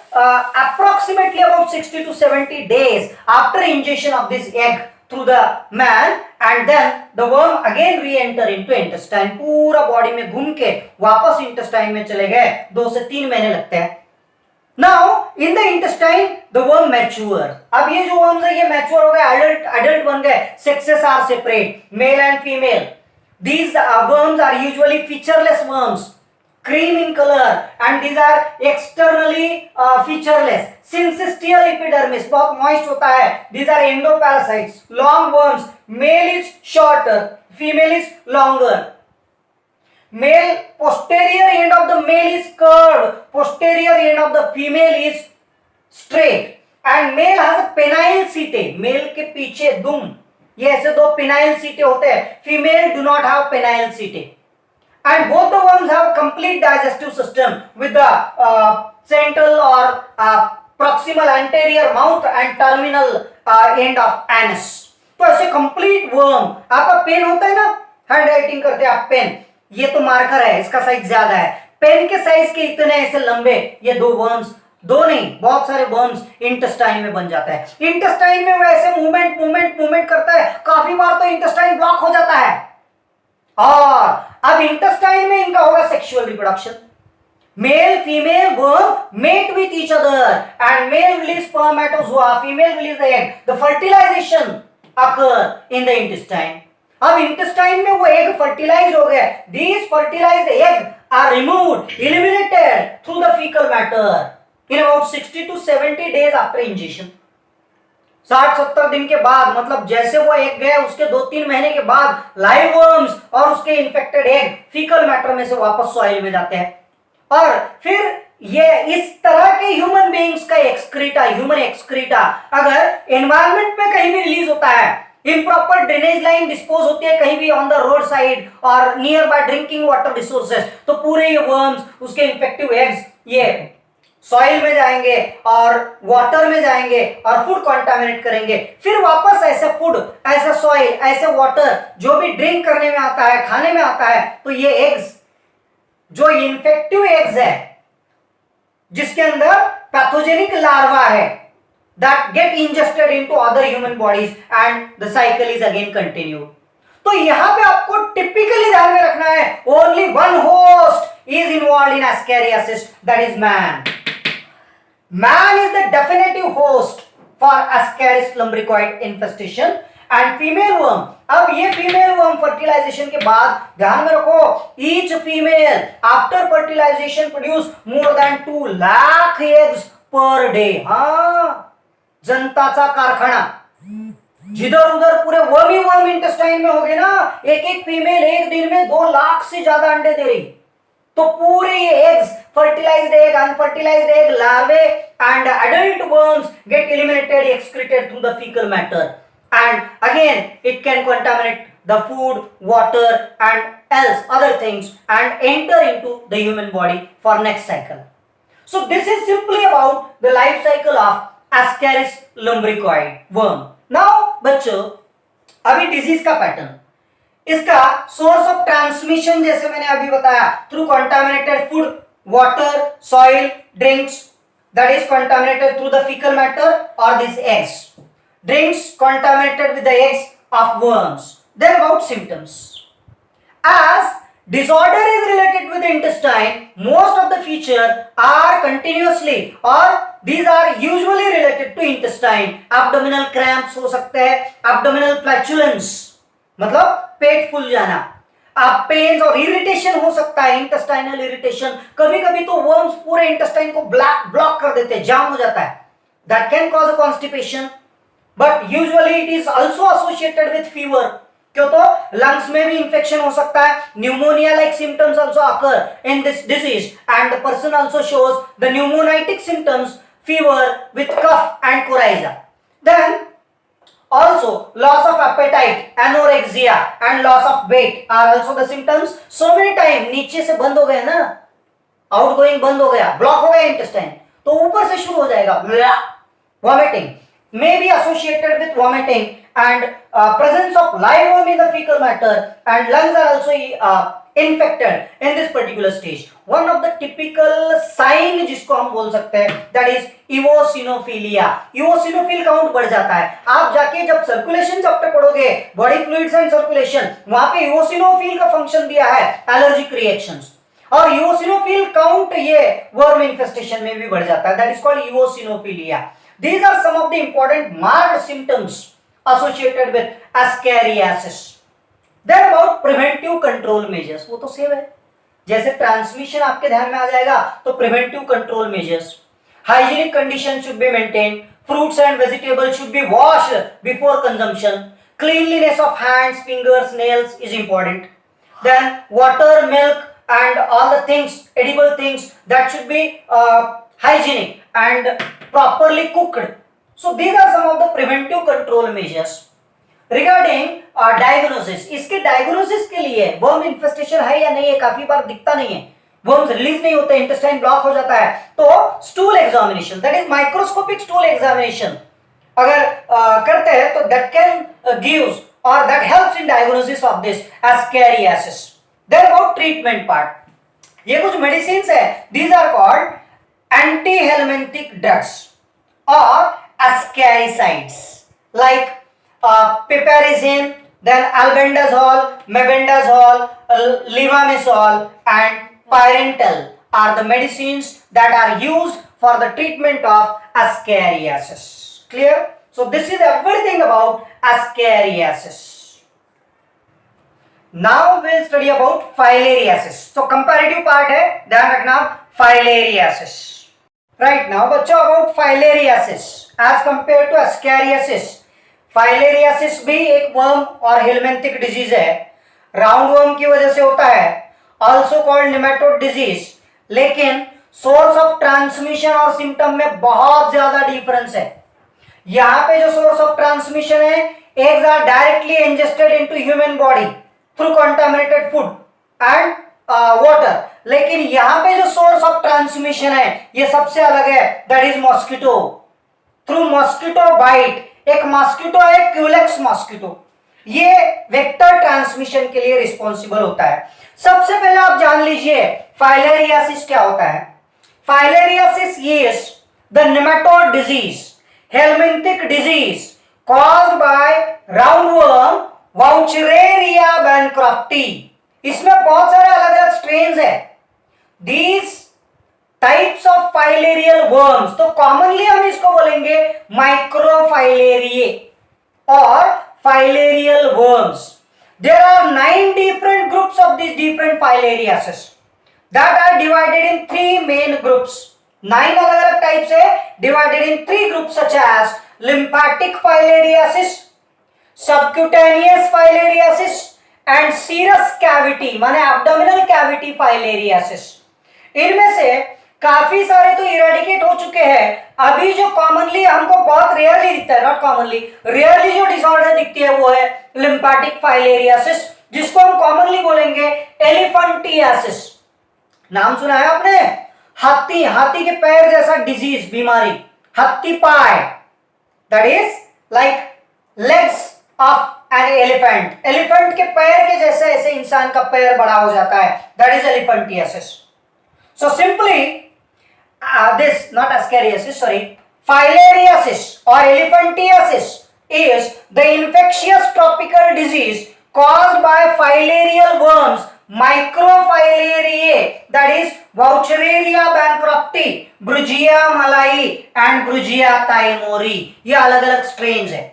approximately about 60 to 70 days after ingestion of this egg through the man, and then the worm again re-enter into intestine। पूरा बॉडी में घूम के वापस इंटेस्टाइन में चले गए, 2 से 3 महीने लगते हैं। Now in the intestine the worm mature। अब ये जो worms है ये mature हो गए, adult बन गए। Sexes are separate, male and female। These worms are usually featureless worms, cream in color, and these are externally featureless। Syncytial epidermis बहुत moist होता है। These are endoparasites, long worms। Male is shorter, female is longer। Male posterior end of the male is curved, posterior end of the female is straight, and male has a penile setae। Male के पीछे दुम, ये ऐसे 2 penile setae होते हैं। Female do not have penile setae। And both the worms have complete digestive system with the central or proximal anterior mouth and terminal end of anus। तो ऐसे complete worm। आपका पेन होता है ना, hand writing करते हैं आप pen, ये तो मार्कर है, इसका साइज ज्यादा है, पेन के साइज के इतने ऐसे लंबे ये 2 वर्म्स, 2 नहीं बहुत सारे वर्म्स इंटेस्टाइन में बन जाता है। इंटेस्टाइन में वो ऐसे मूवमेंट करता है, काफी बार तो इंटेस्टाइन ब्लॉक हो जाता है। और अब इंटेस्टाइन में इनका होगा sexual reproduction. Male female worm mate with each other and male release spermatozoa, female release the egg. The fertilisation occur in the intestine. अब इंटेस्टाइन में वो एग फर्टिलाइज हो गए। These fertilised egg are removed, eliminated through the faecal matter in about 60 to 70 days after injection. 60-70 दिन के बाद, मतलब जैसे वो एग गए उसके 2-3 महीने के बाद लाइव वर्म्स और उसके इन्फेक्टेड एग फीकल मैटर में से वापस सॉइल में जाते हैं, और फिर ये इस तरह के ह्यूमन बीइंग्स का एक्सक्रीटा, ह्यूमन एक्सक्रीटा अगर एनवायरनमेंट में कहीं भी रिलीज होता है, इम्प्रॉपर ड्रेनेज लाइन डिस्पोज होती है कहीं भी ऑन द रोड साइड और near by drinking water resources, तो पूरे ये वर्म्स, उसके इन्फेक्टिव एग्स ये सॉइल में जाएंगे और वाटर में जाएंगे और फूड कंटामिनेट करेंगे। फिर वापस ऐसा फूड, ऐसा सॉइल, ऐसे वाटर जो भी ड्रिंक करने में आता है, खाने में आता है, तो ये एग्स जो इन्फेक्टिव एग्स है जिसके अंदर पैथोजेनिक लार्वा है, that get ingested into other human bodies and the cycle is again continued। तो यहां पे आपको टिपिकली ध्यान में रखना है, only one host is involved in ascariasis, that is man। Man is the definitive host for Ascaris lumbricoid infestation and female worm। अब ये फीमेल वर्म फर्टिलाइजेशन के बाद ध्यान में रखो, each female after fertilization produce more than 2 lakh eggs per day। हाँ, जनताचा कारखाना, जिधर उधर पूरे वर्मी वर्म इंटेस्टाइन में हो गए ना, एक फीमेल एक दिन में 2 लाख से ज्यादा अंडे दे रही। तो पूरे ये eggs, fertilized egg, unfertilized egg, larvae and adult worms get eliminated, excreted through the fecal matter। and again it can contaminate the food, water and else other things and enter into the human body for next cycle. So this is simply about the life cycle of Ascaris lumbricoid worm. Now बच्चों अभी disease का pattern, इसका source of transmission जैसे मैंने अभी बताया through contaminated food, water, soil, drinks, that is contaminated through the faecal matter और this eggs, drinks contaminated with the eggs of worms. Then about symptoms, as disorder is related with the intestine, most of the feature are continuously or these are usually related to intestine. Abdominal cramps हो सकते हैं, abdominal flatulence मतलब पेट फूल जाना, आप pens और irritation हो सकता है, इंटेस्टाइनल इरिटेशन, कभी कभी तो वर्म्स पूरे इंटेस्टाइन को ब्लॉक कर देते हैं, जाम हो जाता है, that can cause a constipation, but usually it is also associated with fever, क्यों तो लंग्स में भी इंफेक्शन हो सकता है, pneumonia like symptoms also occur in this disease and the person also shows the pneumonitic symptoms, fever with cough and coryza. Then also loss of appetite, anorexia and loss of weight are also the symptoms. So many time नीचे से बंद हो गया ना, outgoing बंद हो गया, block हो गया इंटेस्टाइन, तो ऊपर से शुरू हो जाएगा vomiting, may be associated with vomiting and presence of live worm in the fecal matter and lungs are also infected in this particular stage. One of the typical sign जिसको हम बोल सकते हैं that is eosinophilia. eosinophil count बढ़ जाता है, आप जाके जब सर्कुलेशन चैप्टर पढ़ोगे बॉडी फ्लूइड्स एंड सर्कुलेशन, वहां पे eosinophil का फंक्शन दिया है एलर्जिक रिएक्शंस, और eosinophil काउंट ये वर्म इन्फेस्टेशन में भी बढ़ जाता है, that is called eosinophilia. These are some of the important marked symptoms associated with ascariasis. Then about preventive control measures, वो तो सेव है, जैसे ट्रांसमिशन आपके ध्यान में आ जाएगा तो preventive control measures, hygienic condition should be maintain, fruits and vegetables should be washed before consumption, cleanliness of hands, fingers, nails is important, then water, milk and all the things, edible things that should be hygienic and properly cooked. So these are some of the preventive control measures. Regarding diagnosis, इसके diagnosis के लिए worm infestation है या नहीं है, काफी बार दिखता नहीं है, worms रिलीज नहीं होते, इंटेस्टाइन ब्लॉक हो जाता है, तो stool examination, that is microscopic stool examination अगर करते हैं तो that can gives or that helps in diagnosis of this ascariasis. Then about treatment part, ये कुछ medicines है, these are called antihelminthic drugs or ascaricides like piperazine, then albendazole, mebendazole, levamisole and pyrantel are the medicines that are used for the treatment of ascariasis. Clear? So this is everything about ascariasis. Now we'll study about filariasis. So comparative part है, ध्यान रखना, filariasis. Right now बच्चों about filariasis as compared to ascariasis. Filariasis भी एक worm और helminthic disease है, round worm की वजह से होता है, also called nematode disease, लेकिन सोर्स ऑफ ट्रांसमिशन और सिम्टम में बहुत ज्यादा डिफरेंस है. यहाँ पे जो सोर्स ऑफ ट्रांसमिशन है, eggs are directly ingested into human body through contaminated food and water, लेकिन यहाँ पे जो सोर्स ऑफ ट्रांसमिशन है ये सबसे अलग है, that is mosquito, through mosquito bite. एक मॉस्किटो है क्यूलेक्स मॉस्किटो, ये वेक्टर ट्रांसमिशन के लिए रिस्पॉन्सिबल होता है. सबसे पहले आप जान लीजिए फाइलेरियासिस क्या होता है. Filariasis is the nematode disease, helminthic disease caused by roundworm wuchereria bancrofti. इसमें बहुत सारे अलग अलग स्ट्रेन्स है. These types of filarial worms, तो कॉमनली हम इसको बोलेंगे माइक्रोफाइलेरिये और filarial worms. There are 9 different groups of this different filariasis that are divided in 3 main groups. 9 अलग अलग टाइप्स है, divided in 3 groups such as lymphatic filariasis, subcutaneous filariasis and serous cavity माने abdominal cavity filariasis. इनमें से काफी सारे तो eradicate हो चुके हैं। अभी जो कॉमनली हमको बहुत रेयरली दिखता है, नॉट कॉमनली, रेयरली जो डिसऑर्डर दिखती है वो है लिम्फेटिक फाइलेरियासिस, जिसको हम कॉमनली बोलेंगे एलिफेंटियासिस। नाम सुना है आपने? हाथी के पैर जैसा डिजीज, बीमारी, हाथी पाय, that is like legs of an elephant. Elephant के पैर के जैसे ऐसे इंसान का पैर बड़ा हो जाता है, that is elephantiasis. So simply this not ascariasis, sorry, filariasis or elephantiasis is the infectious tropical disease caused by filarial worms, microfilariae, that is Vauchereria bancrofti, Brugia malai and Brugia thymouri. ये अलग अलग strains है।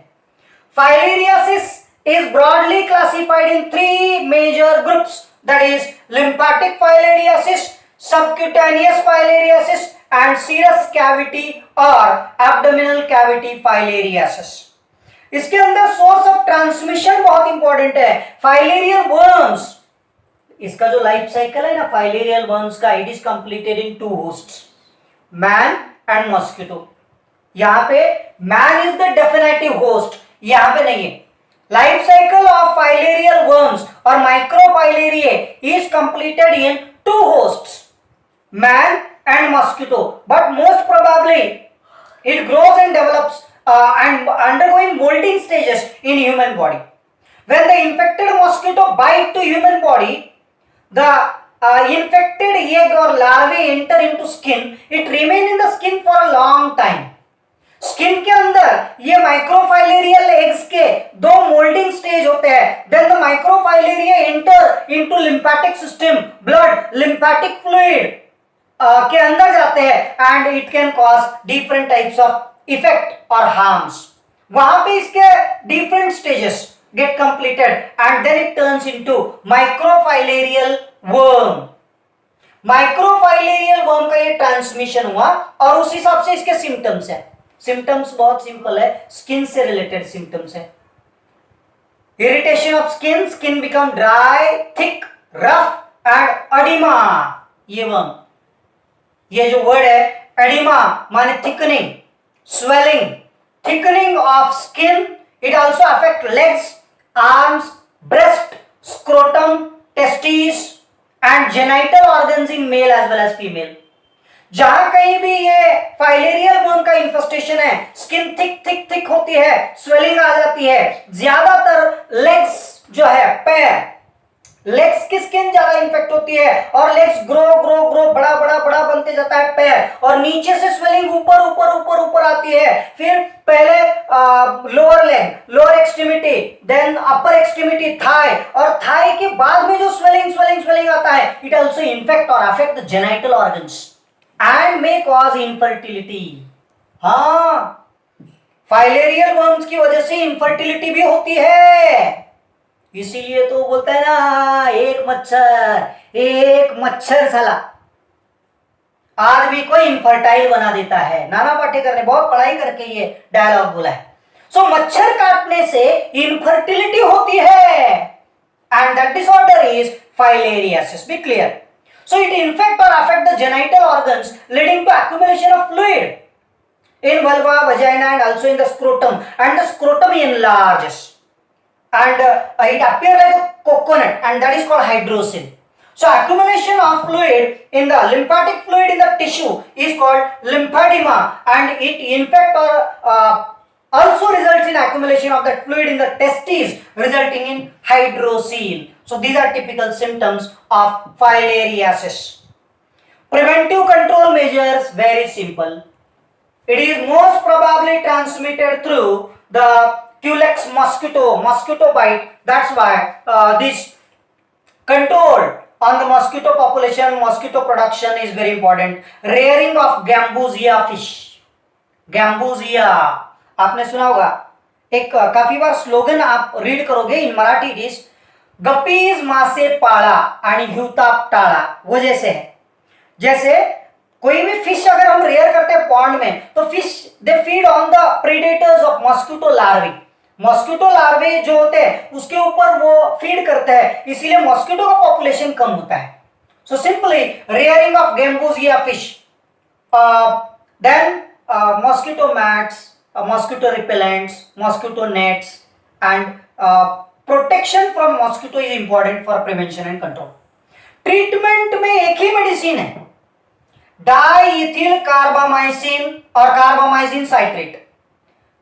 Filariasis is broadly classified in three major groups, that is lymphatic filariasis, subcutaneous filariasis and serous cavity or abdominal cavity filariasis। इसके अंदर source of transmission बहुत important है। Filarial worms, इसका जो लाइफ साइकिल है ना फाइलेरियल वर्म्स का, it is completed in two hosts, man and mosquito. यहां पे man is the definitive host, यहां पे नहीं है। Life cycle of filarial worms और microfilariae is completed in two hosts, man and mosquito, but most probably it grows and develops and undergoing molting stages in human body. When the infected mosquito bite to human body, the infected egg or larvae enter into skin. It remain in the skin for a long time. Skin के अंदर ये माइक्रोफाइलेरियल eggs के दो moulding stage होते हैं। Then the microfilaria enter into lymphatic system, blood lymphatic fluid के अंदर जाते हैं and it can cause different types of effect और हार्म्स। वहां पे इसके different stages get completed and then it turns into microfilarial worm. Microfilarial worm का ये ट्रांसमिशन हुआ और उस हिसाब से इसके सिम्टम्स है। सिम्टम्स बहुत सिंपल है, स्किन से रिलेटेड सिम्टम्स है। Irritation of skin, skin become dry, thick, rough and oedema. ये वर्म, ये जो वर्ड है एडिमा माने thickening, swelling, thickening of skin. It also affect legs, arms, breast, scrotum, testis and genital organs in male as well as female. जहां कहीं भी ये filarial worm का इन्फेस्टेशन है, स्किन थिक होती है, स्वेलिंग आ जाती है। ज्यादातर लेग्स जो है, पैर, लेग्स की स्किन ज्यादा इन्फेक्ट होती है और लेग्स ग्रो बड़ा बनते जाता है पैर, और नीचे से स्वेलिंग ऊपर आती है। फिर पहले lower leg, lower extremity, then upper extremity, thigh, और थाई के बाद में जो स्वेलिंग आता है, इट आल्सो इन्फेक्ट और affect the genital organs and may cause infertility. हाँ, फाइलेरियल वर्म्स की वजह से इनफर्टिलिटी भी होती है। इसीलिए तो बोलता है ना, एक मच्छर साला आदमी को इनफर्टाइल बना देता है। नाना पाटेकर ने बहुत पढ़ाई करके ये डायलॉग बोला है। सो मच्छर काटने से इनफर्टिलिटी होती है and that disorder is filariasis. Be clear? So it infect or affect the genital organs, leading to accumulation of fluid in vulva, vagina and also in the scrotum, and the scrotum enlarges and it appears like a coconut, and that is called hydrocele. So accumulation of fluid in the lymphatic fluid in the tissue is called lymphedema, and it infect or also results in accumulation of that fluid in the testes, resulting in hydrocele. So these are typical symptoms of filariasis. Preventive control measures very simple. It is most probably transmitted through the Culex mosquito bite. That's why this control on the mosquito population, mosquito production is very important. Rearing of Gambusia fish. Gambusia, आपने सुना होगा, एक काफी बार slogan आप read करोगे इन Marathi dish, गप्पीज मासे पाळा आणि हिवताप टाळा। वो जैसे है, जैसे कोई भी फिश अगर हम रेयर करते हैं पॉन्ड में, तो fish they feed on the predators of mosquito larvae. Mosquito larvae जो होते हैं उसके ऊपर वो फीड करते हैं, इसीलिए मॉस्किटो का पॉपुलेशन कम होता है। So simply rearing of gambusia fish then mosquito mats, mosquito repellents, mosquito nets, and protection from mosquito is important for prevention and control. Treatment में एक ही मेडिसिन है, डाइइथिल कार्बामाइसिन और कार्बामाइसिन साइट्रेट.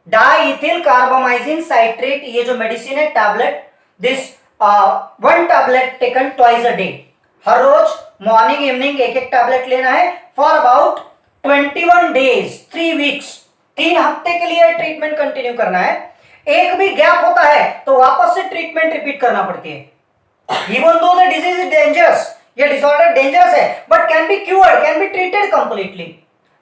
डाइइथिल कार्बामाइसिन साइट्रेट ये जो मेडिसिन है, tablet, this one tablet taken twice a day. हर रोज morning evening एक एक टैबलेट लेना है फॉर अबाउट 21 डेज, 3 वीक्स. 3 हफ्ते के लिए ट्रीटमेंट कंटिन्यू करना है. एक भी गैप होता है तो वापस से ट्रीटमेंट रिपीट करना पड़ती है. Even though the disease is dangerous, ये डिसऑर्डर डेंजरस है, but can be cured, can be treated completely.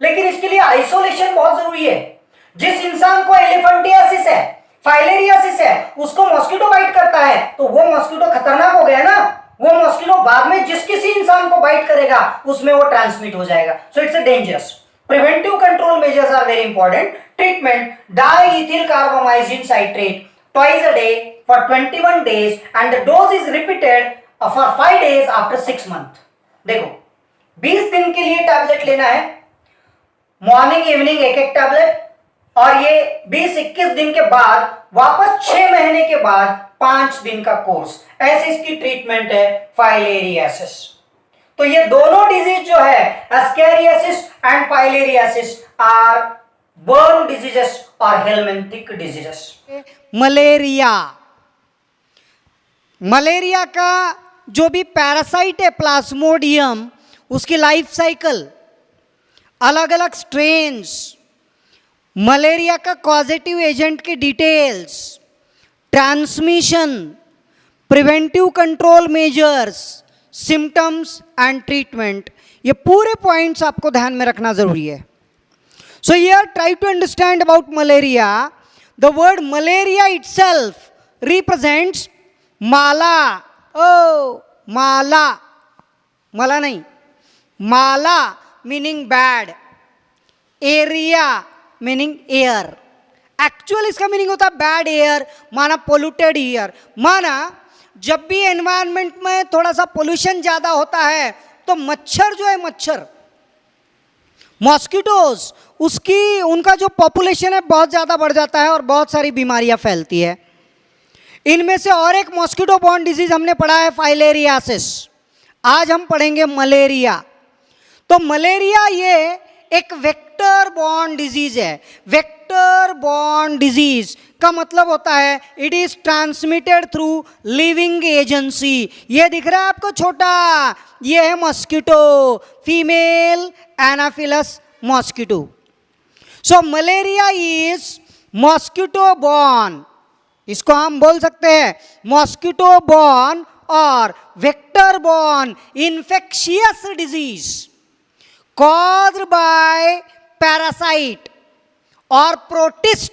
लेकिन इसके लिए आइसोलेशन बहुत जरूरी है. जिस इंसान को एलिफेंटियासिस है, फाइलेरियासिस है, उसको मॉस्किटो बाइट करता है तो वो मॉस्किटो खतरनाक हो गया ना. वो मॉस्किटो बाद में जिस किसी इंसान को बाइट करेगा उसमें वो ट्रांसमिट हो जाएगा. So it's a dangerous. Preventive control measures are very important. Treatment diethylcarbamazine citrate twice a day for 21 days and the dose is repeated for 5 days after 6 months. देखो 20 दिन के लिए टैबलेट लेना है, मॉर्निंग इवनिंग एक एक tablet, और ये 20-21 दिन के बाद वापस 6 महीने के बाद 5 दिन का कोर्स. ऐसे इसकी ट्रीटमेंट है फाइलेरियासिस. तो ये दोनों डिजीज जो है, ascariasis and filariasis, are born diseases और हेलमिंथिक डिजीजेस. मलेरिया, मलेरिया का जो भी पैरासाइट है प्लाज्मोडियम, उसकी लाइफ साइकिल, अलग अलग स्ट्रेन्स, मलेरिया का कॉजेटिव एजेंट की details, transmission, preventive control measures, symptoms and treatment, ये पूरे पॉइंट्स आपको ध्यान में रखना जरूरी है. So here try to understand about malaria. The word malaria itself represents mala. Oh, mala. Mala nahi. Mala meaning bad. Area meaning air. Actually इसका meaning होता है बैड एयर, माना पोल्यूटेड एयर. माना जब भी एनवायरनमेंट में थोड़ा सा पोल्यूशन ज़्यादा होता है तो मच्छर जो है, मच्छर मॉस्किटोज, उसकी उनका जो पॉपुलेशन है बहुत ज़्यादा बढ़ जाता है और बहुत सारी बीमारियां फैलती है. इनमें से और एक मॉस्किटो बॉर्न डिजीज हमने पढ़ा है फाइलेरियासिस. आज हम पढ़ेंगे मलेरिया. तो मलेरिया ये एक वेक्टर बॉर्न डिजीज है. वेक्टर बॉर्न डिजीज का मतलब होता है it is transmitted through living agency. ये दिख रहा है आपको छोटा, ये है mosquito, female Anopheles mosquito. So malaria is mosquito borne. इसको हम बोल सकते हैं मॉस्किटो बॉर्न और vector borne infectious disease caused by parasite और प्रोटिस्ट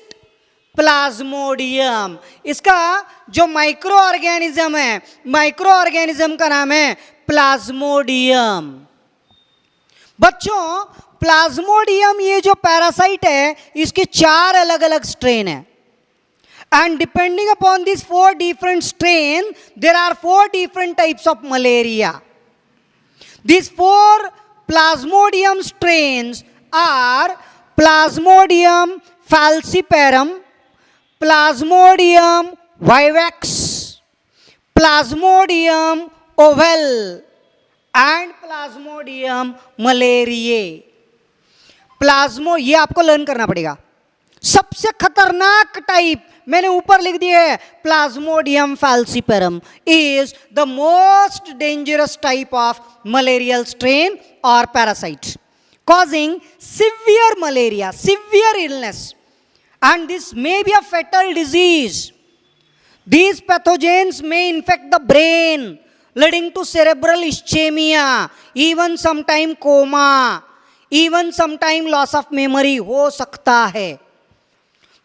प्लाज्मोडियम. इसका जो माइक्रो ऑर्गेनिज्म है, माइक्रो ऑर्गेनिज्म का नाम है प्लाज्मोडियम. बच्चों प्लाज्मोडियम ये जो पैरासाइट है इसके 4 अलग अलग स्ट्रेन है. And depending upon these 4 different strains, there are 4 different types of malaria. These 4 Plasmodium strains are Plasmodium falciparum, Plasmodium vivax, Plasmodium ovale and Plasmodium malariae. प्लाज्मो, ये आपको लर्न करना पड़ेगा. सबसे खतरनाक टाइप मैंने ऊपर लिख दिया है, Plasmodium falciparum is the most dangerous type of malarial strain or parasite causing severe malaria, severe illness, and this may be a fatal disease. These pathogens may infect the brain leading to cerebral ischemia, even sometime coma, even sometime loss of memory हो सकता है.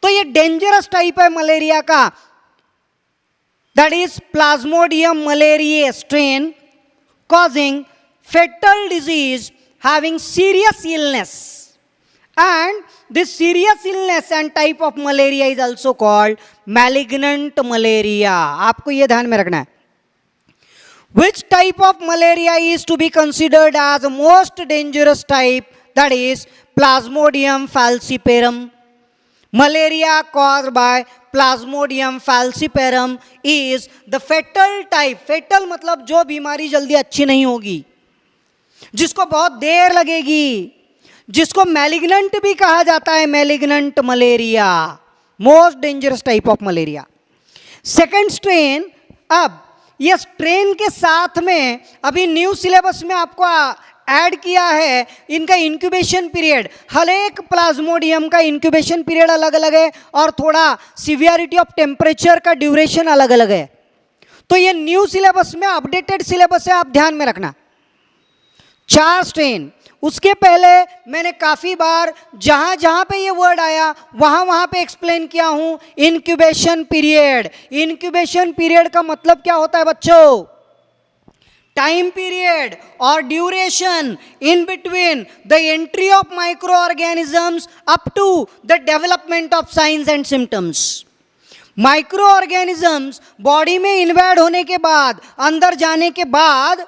तो ये dangerous type है malaria का, that is Plasmodium malaria strain causing fatal disease, having serious illness, and this serious illness and type of malaria is also called malignant malaria. आपको ये ध्यान में रखना है. Which type of malaria is to be considered as the most dangerous type? that is Plasmodium falciparum. Malaria caused by Plasmodium falciparum is the fatal type. Fatal मतलब जो बीमारी जल्दी अच्छी नहीं होगी, जिसको बहुत देर लगेगी, जिसको मैलिग्नेंट भी कहा जाता है, malignant malaria, most dangerous type of malaria. Second strain, अब ये स्ट्रेन के साथ में अभी न्यू सिलेबस में आपको ऐड किया है इनका इंक्यूबेशन पीरियड. हर एक प्लाज्मोडियम का इंक्यूबेशन पीरियड अलग अलग है और थोड़ा सिवियरिटी ऑफ टेम्परेचर का ड्यूरेशन अलग अलग है. तो ये न्यू सिलेबस में अपडेटेड सिलेबस है, आप ध्यान में रखना. 4 स्ट्रेन. उसके पहले मैंने काफ़ी बार जहाँ जहाँ पे ये वर्ड आया वहाँ वहाँ पे एक्सप्लेन किया हूँ इंक्यूबेशन पीरियड. इंक्यूबेशन पीरियड का मतलब क्या होता है बच्चों? टाइम पीरियड और duration in between the entry of micro organisms up to the development of signs and symptoms. Micro organisms body में इन्वेड होने के बाद, अंदर जाने के बाद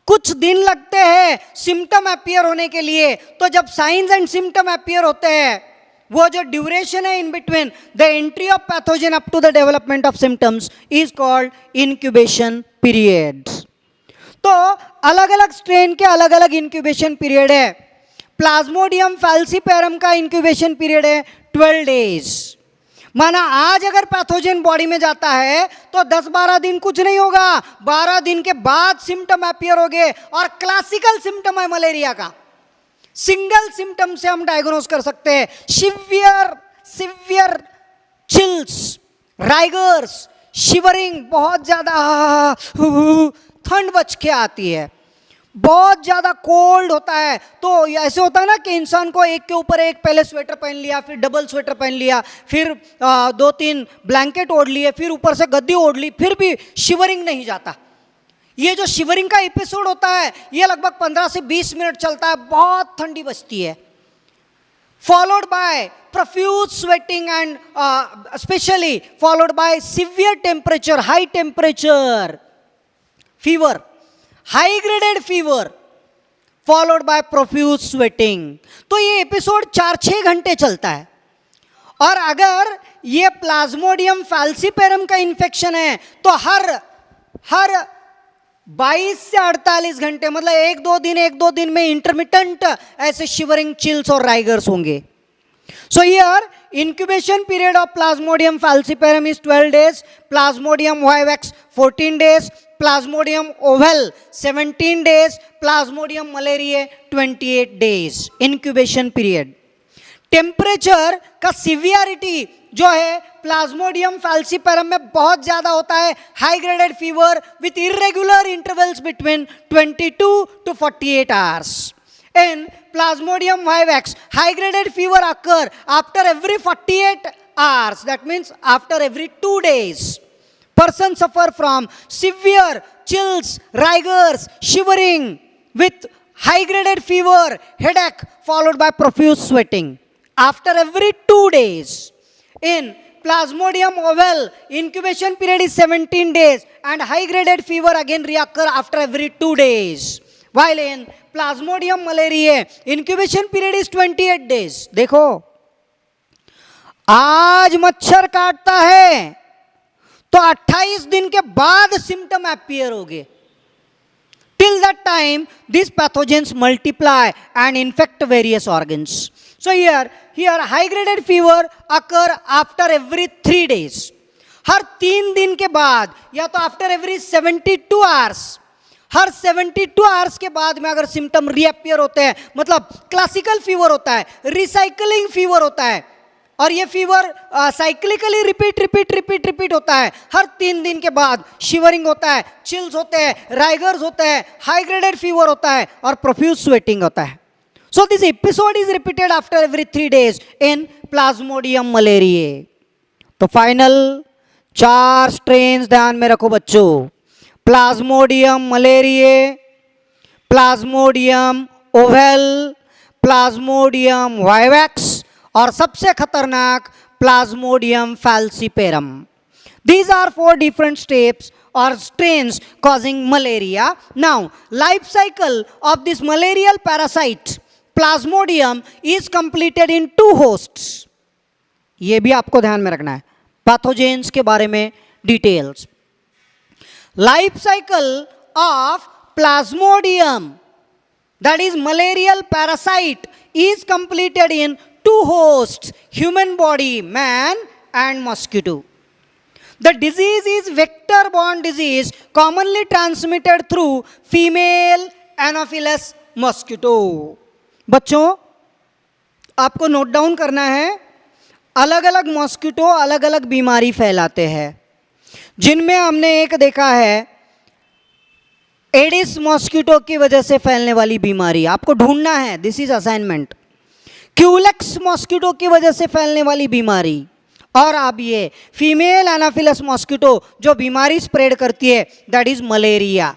कुछ दिन लगते हैं सिम्टम अपीयर होने के लिए. तो जब साइंस एंड सिम्टम अपीयर होते हैं, वो जो ड्यूरेशन है in between the entry of pathogen up to the development of symptoms is called incubation period. तो अलग अलग स्ट्रेन के अलग अलग इंक्यूबेशन पीरियड है. प्लाज्मोडियम फैल्सीपेरम का इंक्यूबेशन पीरियड है 12 डेज. माना आज अगर पैथोजन बॉडी में जाता है तो 10-12 दिन कुछ नहीं होगा, 12 दिन के बाद सिम्टम अपीयर होंगे. और क्लासिकल सिम्टम है मलेरिया का, सिंगल सिम्टम से हम डायग्नोज कर सकते हैं. सिवियर चिल्स, राइगर्स, शिवरिंग, बहुत ज्यादा ठंड बच के आती है, बहुत ज़्यादा कोल्ड होता है. तो ऐसे होता है ना कि इंसान को एक के ऊपर एक पहले स्वेटर पहन लिया, फिर डबल स्वेटर पहन लिया, फिर 2-3 ब्लैंकेट ओढ़ लिए, फिर ऊपर से गद्दी ओढ़ ली, फिर भी शिवरिंग नहीं जाता. ये जो शिवरिंग का एपिसोड होता है ये लगभग 15 से 20 मिनट चलता है, बहुत ठंडी बचती है. Followed by profuse sweating and specially followed by severe temperature, high temperature, fever, high graded fever followed by profuse sweating. तो ये एपिसोड 4-6 घंटे चलता है. और अगर ये प्लाज्मोडियम फैल्सीपेरम का इन्फेक्शन है तो हर 22 से 48 घंटे, मतलब 1-2 दिन में इंटरमिटेंट ऐसे शिवरिंग, चिल्स और राइगर्स होंगे. So here incubation period of Plasmodium falciparum is 12 days, Plasmodium vivax 14 days, Plasmodium ovale 17 days, Plasmodium malariae 28 days incubation period. Temperature का सिवियरिटी जो है प्लाज्मोडियम फैल्सीपेरम में बहुत ज़्यादा होता है. High graded fever with irregular intervals between 22 to 48 hours. In Plasmodium vivax, high-graded fever occur after every 48 hours. That means after every 2 days. Person suffer from severe chills, rigors, shivering with high-graded fever, headache followed by profuse sweating. After every 2 days. In Plasmodium ovale, incubation period is 17 days and high-graded fever again reoccur after every 2 days. While in Plasmodium malariae, incubation period is 28 days. देखो, आज मच्छर काटता है तो 28 दिन के बाद symptom appear होंगे. Till that time, these pathogens multiply and infect various organs. So here high-graded fever occur after every 3 days. हर 3 दिन के बाद या तो after every 72 hours. हर 72 आवर्स के बाद में अगर सिम्टम रीअपियर होते हैं, मतलब क्लासिकल फीवर होता है, रिसाइकलिंग फीवर होता है, और ये फीवर साइक्लिकली रिपीट होता है. हर 3 दिन के बाद शिवरिंग होता है, चिल्स होते हैं, राइगर्स होते हैं, हाई ग्रेडेड फीवर होता है और प्रोफ्यूज स्वेटिंग होता है. So this episode is repeated after every 3 days in plasmodium malariae. तो फाइनल 4 स्ट्रेन्स ध्यान में रखो बच्चों. Plasmodium malariae, plasmodium ovale, plasmodium vivax और सबसे खतरनाक plasmodium falciparum. These are 4 different steps or strains causing malaria. Now, life cycle of this malarial parasite, Plasmodium is completed in 2 hosts. ये भी आपको ध्यान में रखना है, पैथोजेंस के बारे में details. Life cycle of Plasmodium, that is malarial parasite, is completed in 2 hosts, human body, man and mosquito. The disease is vector borne disease commonly transmitted through female anopheles mosquito. बच्चों आपको note down करना है, अलग अलग mosquito अलग अलग बीमारी फैलाते हैं, जिनमें हमने एक देखा है एडिस मॉस्किटो की वजह से फैलने वाली बीमारी. आपको ढूंढना है, this is assignment. Culex mosquito की वजह से फैलने वाली बीमारी, और अब ये फीमेल एनाफिलस मॉस्किटो जो बीमारी स्प्रेड करती है, that is malaria.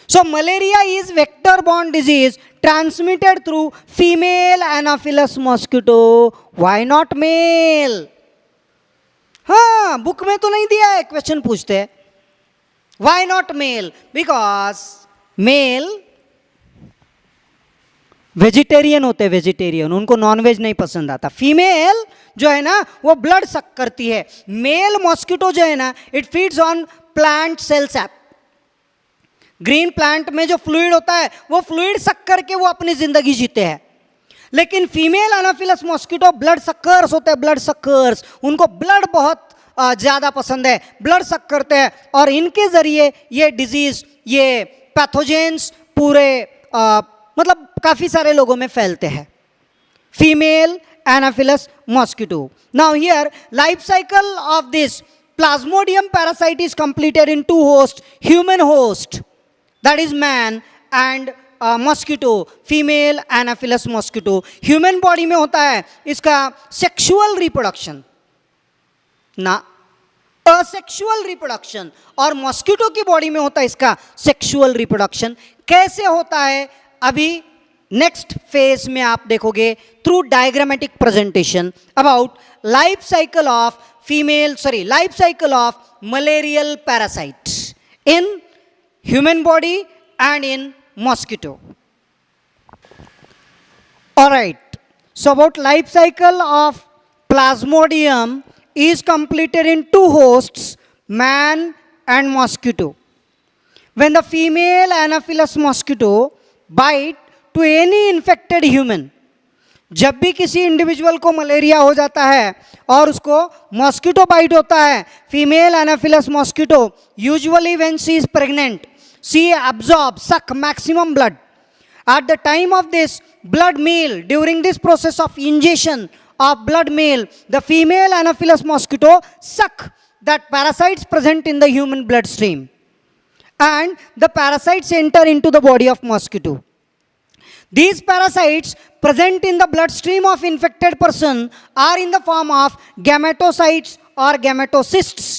So malaria is vector borne disease transmitted through female Anopheles mosquito. Why not male? हाँ, बुक में तो नहीं दिया है, क्वेश्चन पूछते हैं. Why not male? Because male vegetarian होते हैं, वेजिटेरियन, उनको नॉनवेज नहीं पसंद आता. फीमेल जो है ना वो ब्लड सक करती है. मेल मॉस्किटो जो है ना it feeds on plant cell sap. Green plant में जो फ्लूइड होता है वो फ्लूइड सक करके वो अपनी जिंदगी जीते हैं. लेकिन female Anopheles mosquito blood suckers होते हैं, ब्लड सक्कर्स. उनको ब्लड बहुत ज़्यादा पसंद है, ब्लड सक करते हैं, और इनके ज़रिए ये डिजीज़, ये पैथोजेंस पूरे मतलब काफ़ी सारे लोगों में फैलते हैं. Female Anopheles mosquito. Now here life cycle of this Plasmodium parasite is completed in 2 host, human host that is man and mosquito, female Anopheles mosquito. Human body में होता है इसका सेक्सुअल रिप्रोडक्शन ना असेक्सुअल रिप्रोडक्शन, और mosquito की body में होता है इसका सेक्सुअल रिप्रोडक्शन. कैसे होता है अभी नेक्स्ट फेज में आप देखोगे through diagrammatic presentation about life cycle of malarial parasites in human body and in mosquito. Alright, so about life cycle of Plasmodium is completed in 2 hosts, man and mosquito. When the female anopheles mosquito bite to any infected human, जब भी किसी individual को malaria हो जाता है और उसको mosquito bite होता है, female Anopheles mosquito, usually when she is pregnant, she absorb, suck maximum blood. At the time of this blood meal, during this process of ingestion of blood meal, the female anopheles mosquito suck that parasites present in the human bloodstream, and the parasites enter into the body of mosquito. These parasites present in the bloodstream of infected person are in the form of gametocytes or gametocysts.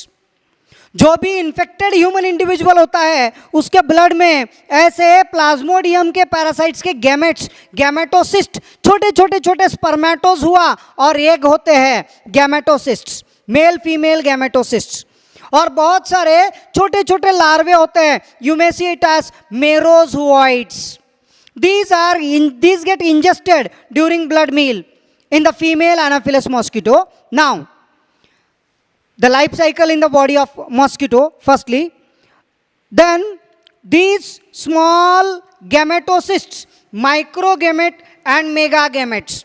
जो भी infected human individual होता है उसके blood में ऐसे Plasmodium के parasites के gametes, गैमेटोसिस्ट, छोटे छोटे छोटे स्पर्मेटोज हुआ और एग होते हैं गैमेटोसिस्ट्स, मेल फीमेल गैमेटोसिस्ट्स, और बहुत सारे छोटे छोटे लार्वे होते हैं, you may see it as merozoites. These get ingested during blood meal in the female Anopheles mosquito. Now, the life cycle in the body of mosquito, firstly, then these small gametocysts, microgamete and megagametes,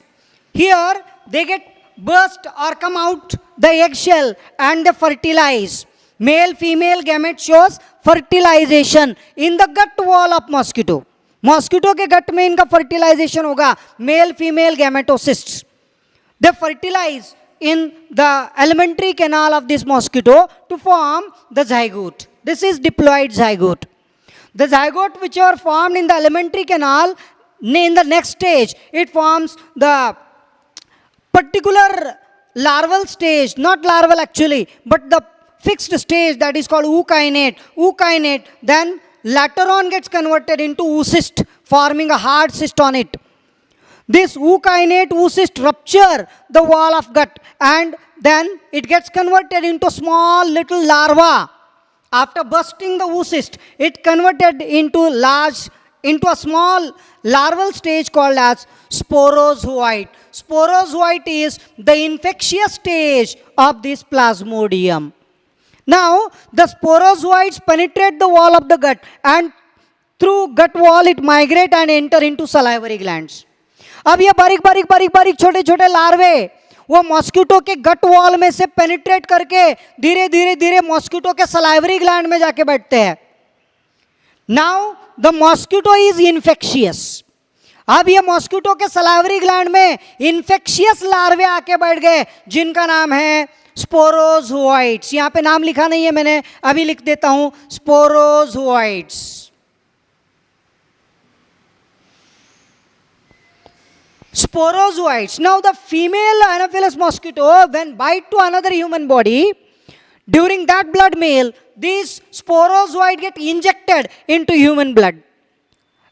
here they get burst or come out the eggshell and they fertilize. Male female gamete shows fertilization in the gut wall of mosquito. Mosquito के gut में इनका fertilisation होगा, male female gametocysts. They fertilise in the alimentary canal of this mosquito to form the zygote. This is diploid zygote. The zygote which are formed in the alimentary canal, in the next stage it forms the particular larval stage, not larval actually, but the fixed stage that is called ookinete. Then later on gets converted into oocyst, forming a hard cyst on it. This ookinete oocyst rupture the wall of gut and then it gets converted into small little larva. After bursting the oocyst, it converted into large into a small larval stage called as sporozoite. Sporozoite is the infectious stage of this plasmodium. Now, the sporozoites penetrate the wall of the gut, and through gut wall it migrate and enter into salivary glands. अब ये बारीक बारीक बारीक बारीक छोटे छोटे लार्वे वो mosquito के गट वॉल में से पेनिट्रेट करके धीरे धीरे धीरे मॉस्किटो के सलाइवरी ग्लैंड में जाके बैठते हैं. Now the mosquito is infectious. अब ये मॉस्किटो के सलाइवरी ग्लैंड में इन्फेक्शियस लार्वे आके बैठ गए जिनका नाम है स्पोरोजोइट्स. यहां पे नाम लिखा नहीं है मैंने, अभी लिख देता हूं, sporozoites. Sporozoites. Now the female Anopheles mosquito when bite to another human body, during that blood meal, these sporozoites get injected into human blood.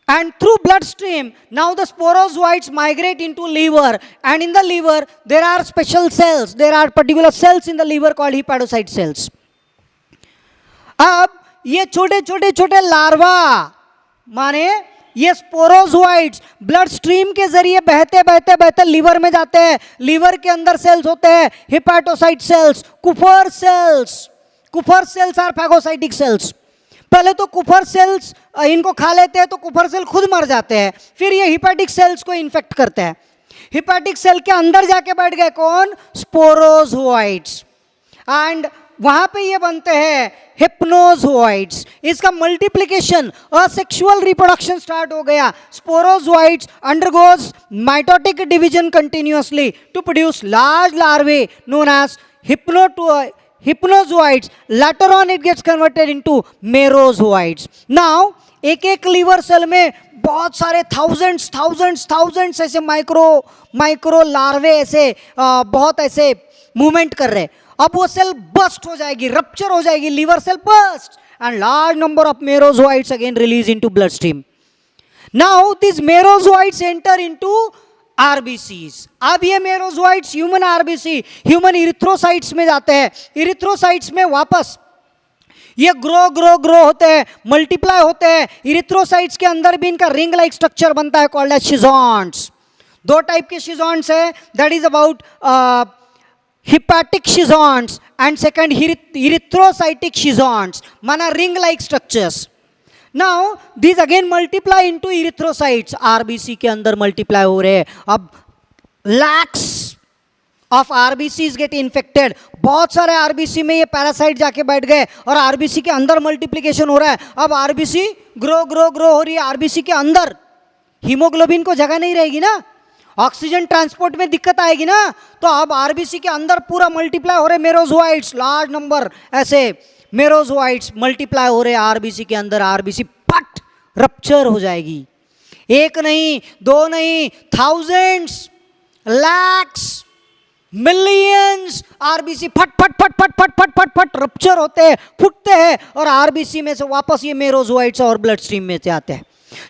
And through bloodstream, now the sporozoites migrate into liver, and in the liver there are special cells. There are particular cells in the liver called hepatocyte cells. अब ये छोटे छोटे छोटे larva माने ये sporozoites blood stream के जरिए बहते बहते बहते लीवर में जाते हैं. लीवर के अंदर सेल्स होते हैं हेपाटोसाइट sales, Kufar sales. Kufar sales are phagocytic cells. पहले तो कुफर सेल्स इनको खा लेते हैं तो कुफर सेल खुद मर जाते हैं, फिर ये हिपैटिक सेल्स को इन्फेक्ट करते हैं. हिपैटिक सेल के अंदर जाके बैठ गए कौन? स्पोरोजोइट्स. एंड वहां पे ये बनते हैं हिप्नोजोइट्स. इसका मल्टीप्लिकेशन और सेक्सुअल रिप्रोडक्शन स्टार्ट हो गया. Sporozoites undergoes mitotic division continuously to produce large larvae known as hypnozoites. Later on it gets converted into merozoites. Now एक एक लीवर सेल में बहुत सारे थाउजेंड्स ऐसे माइक्रो लार्वे ऐसे बहुत ऐसे मूवमेंट कर रहे. अब वो सेल बस्ट हो जाएगी, रप्चर हो जाएगी, liver cell burst, and large number of merozoites again release into blood stream. Now this merozoites enter into RBCs. अब ये merozoites human RBC, human erythrocytes में जाते हैं. इरिथ्रोसाइट्स में वापस ये ग्रो होते हैं, मल्टीप्लाई होते हैं. इरिथ्रोसाइट्स के अंदर भी इनका रिंग लाइक स्ट्रक्चर बनता है कॉल्ड एज शिजॉन्ट्स. दो टाइप के शिजॉन्ट्स है, that is about hepatic schizonts and second erythrocytic schizonts, माना ring like structures. Now these again multiply into erythrocytes. RBC के अंदर multiply हो रहे हैं. अब lakhs of RBCs get infected. बहुत सारे RBC में ये पैरासाइट जाके बैठ गए और RBC के अंदर मल्टीप्लिकेशन हो रहा है. अब RBC ग्रो हो रही है. RBC के अंदर हीमोग्लोबिन को जगह नहीं रहेगी ना, ऑक्सीजन ट्रांसपोर्ट में दिक्कत आएगी ना, तो अब आरबीसी के अंदर पूरा मल्टीप्लाई हो रहे मेरोजोइट्स. लार्ज नंबर ऐसे मेरोजोइट्स मल्टीप्लाई हो रहे आरबीसी के अंदर. आरबीसी पट रप्चर हो जाएगी. एक नहीं, दो नहीं, थाउजेंड्स, लैक्स, मिलियंस आरबीसी फट फट फट फट फट फट फट फट रप्चर होते हैं, फूटते हैं, और आरबीसी में से वापस ये मेरोजोइट्स और ब्लड स्ट्रीम में से आते हैं.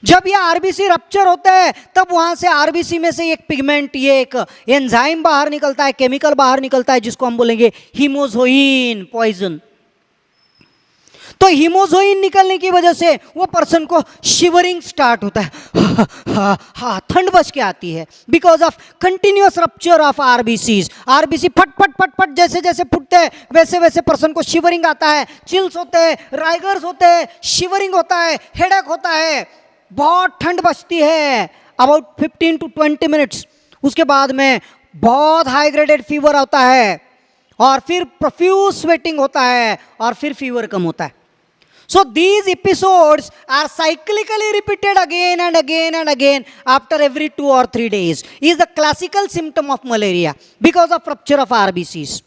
जब ये आरबीसी रप्चर होता है तब वहां से आरबीसी में से एक पिगमेंट, ये एक एंजाइम बाहर निकलता है, केमिकल बाहर निकलता है जिसको हम बोलेंगे हीमोजोइन पॉइजन. तो हीमोजोइन निकलने की वजह से वो पर्सन को शिवरिंग स्टार्ट होता है, ठंड बच के आती है because of continuous rupture of RBCs. RBC फट फट फट फट जैसे जैसे फुटते हैं वैसे वैसे पर्सन को शिवरिंग आता है, चिल्स होते हैं, राइगर्स होते हैं, शिवरिंग होता है, हेडेक होता है, बहुत ठंड बचती है अबाउट 15 to 20 मिनट्स. उसके बाद में बहुत हाई ग्रेडेड फीवर आता है और फिर प्रोफ्यूज स्वेटिंग होता है और फिर फीवर कम होता है. So these episodes are cyclically repeated again and again and again after every 2 or 3 days. Is the classical symptom of malaria because of rupture of RBCs.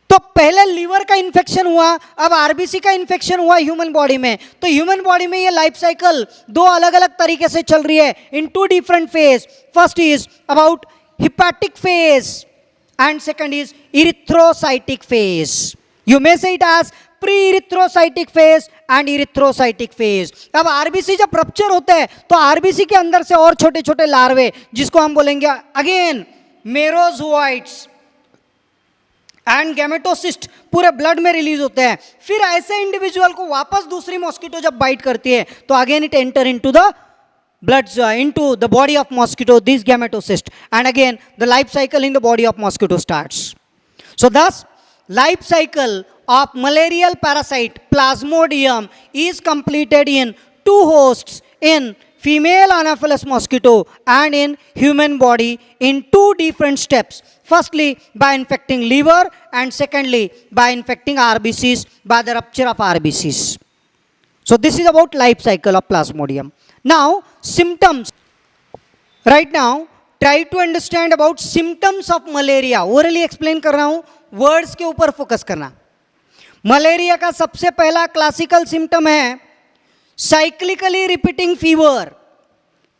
तो पहले लीवर का इन्फेक्शन हुआ, अब आरबीसी का इन्फेक्शन हुआ human body में. तो human body में ये लाइफ साइकिल दो अलग अलग तरीके से चल रही है इन 2 different phase. First is about hepatic phase and second is erythrocytic phase. You may say it as pre-erythrocytic phase and erythrocytic phase. अब आरबीसी जब रप्चर होते हैं तो आरबीसी के अंदर से और छोटे छोटे लार्वे जिसको हम बोलेंगे अगेन मेरोजोइट्स एंड गैमेटोसिस्ट पूरे ब्लड में रिलीज होते हैं. फिर ऐसे इंडिविजुअल को वापस दूसरी मॉस्किटो जब बाइट करती है तो again it enter into the blood into the body of mosquito, this gametocyst, and again the life cycle in the body of mosquito starts. So thus life cycle of malarial parasite plasmodium is completed in two hosts, in female anopheles mosquito and in human body, in two different steps. Firstly by infecting liver, and secondly by infecting RBCs by the rupture of RBCs. So this is about life cycle of plasmodium. Now symptoms. Right now try to understand about symptoms of malaria. Orally explain कर रहा हूँ, words के ऊपर focus करना. Malaria का सबसे पहला classical symptom है cyclically repeating fever.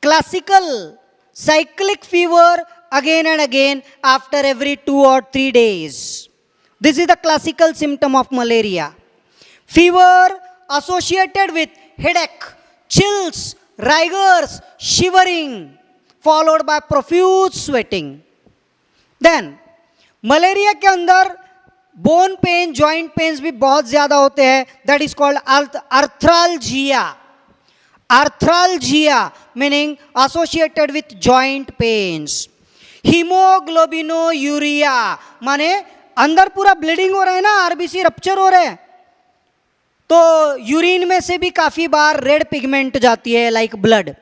Classical cyclic fever again and again after every 2 or 3 days. This is the classical symptom of malaria. Fever associated with headache, chills, rigors, shivering, followed by profuse sweating. Then malaria के अंदर bone pen, joint pains भी बहुत ज्यादा होते हैं. That is called arthralgia. Arthralgia meaning associated with joint pains. Haemoglobinuria माने अंदर पूरा ब्लीडिंग हो रहा है ना, आरबीसी रप्चर हो रहे हैं, तो यूरिन में से भी काफी बार रेड पिगमेंट जाती है like blood.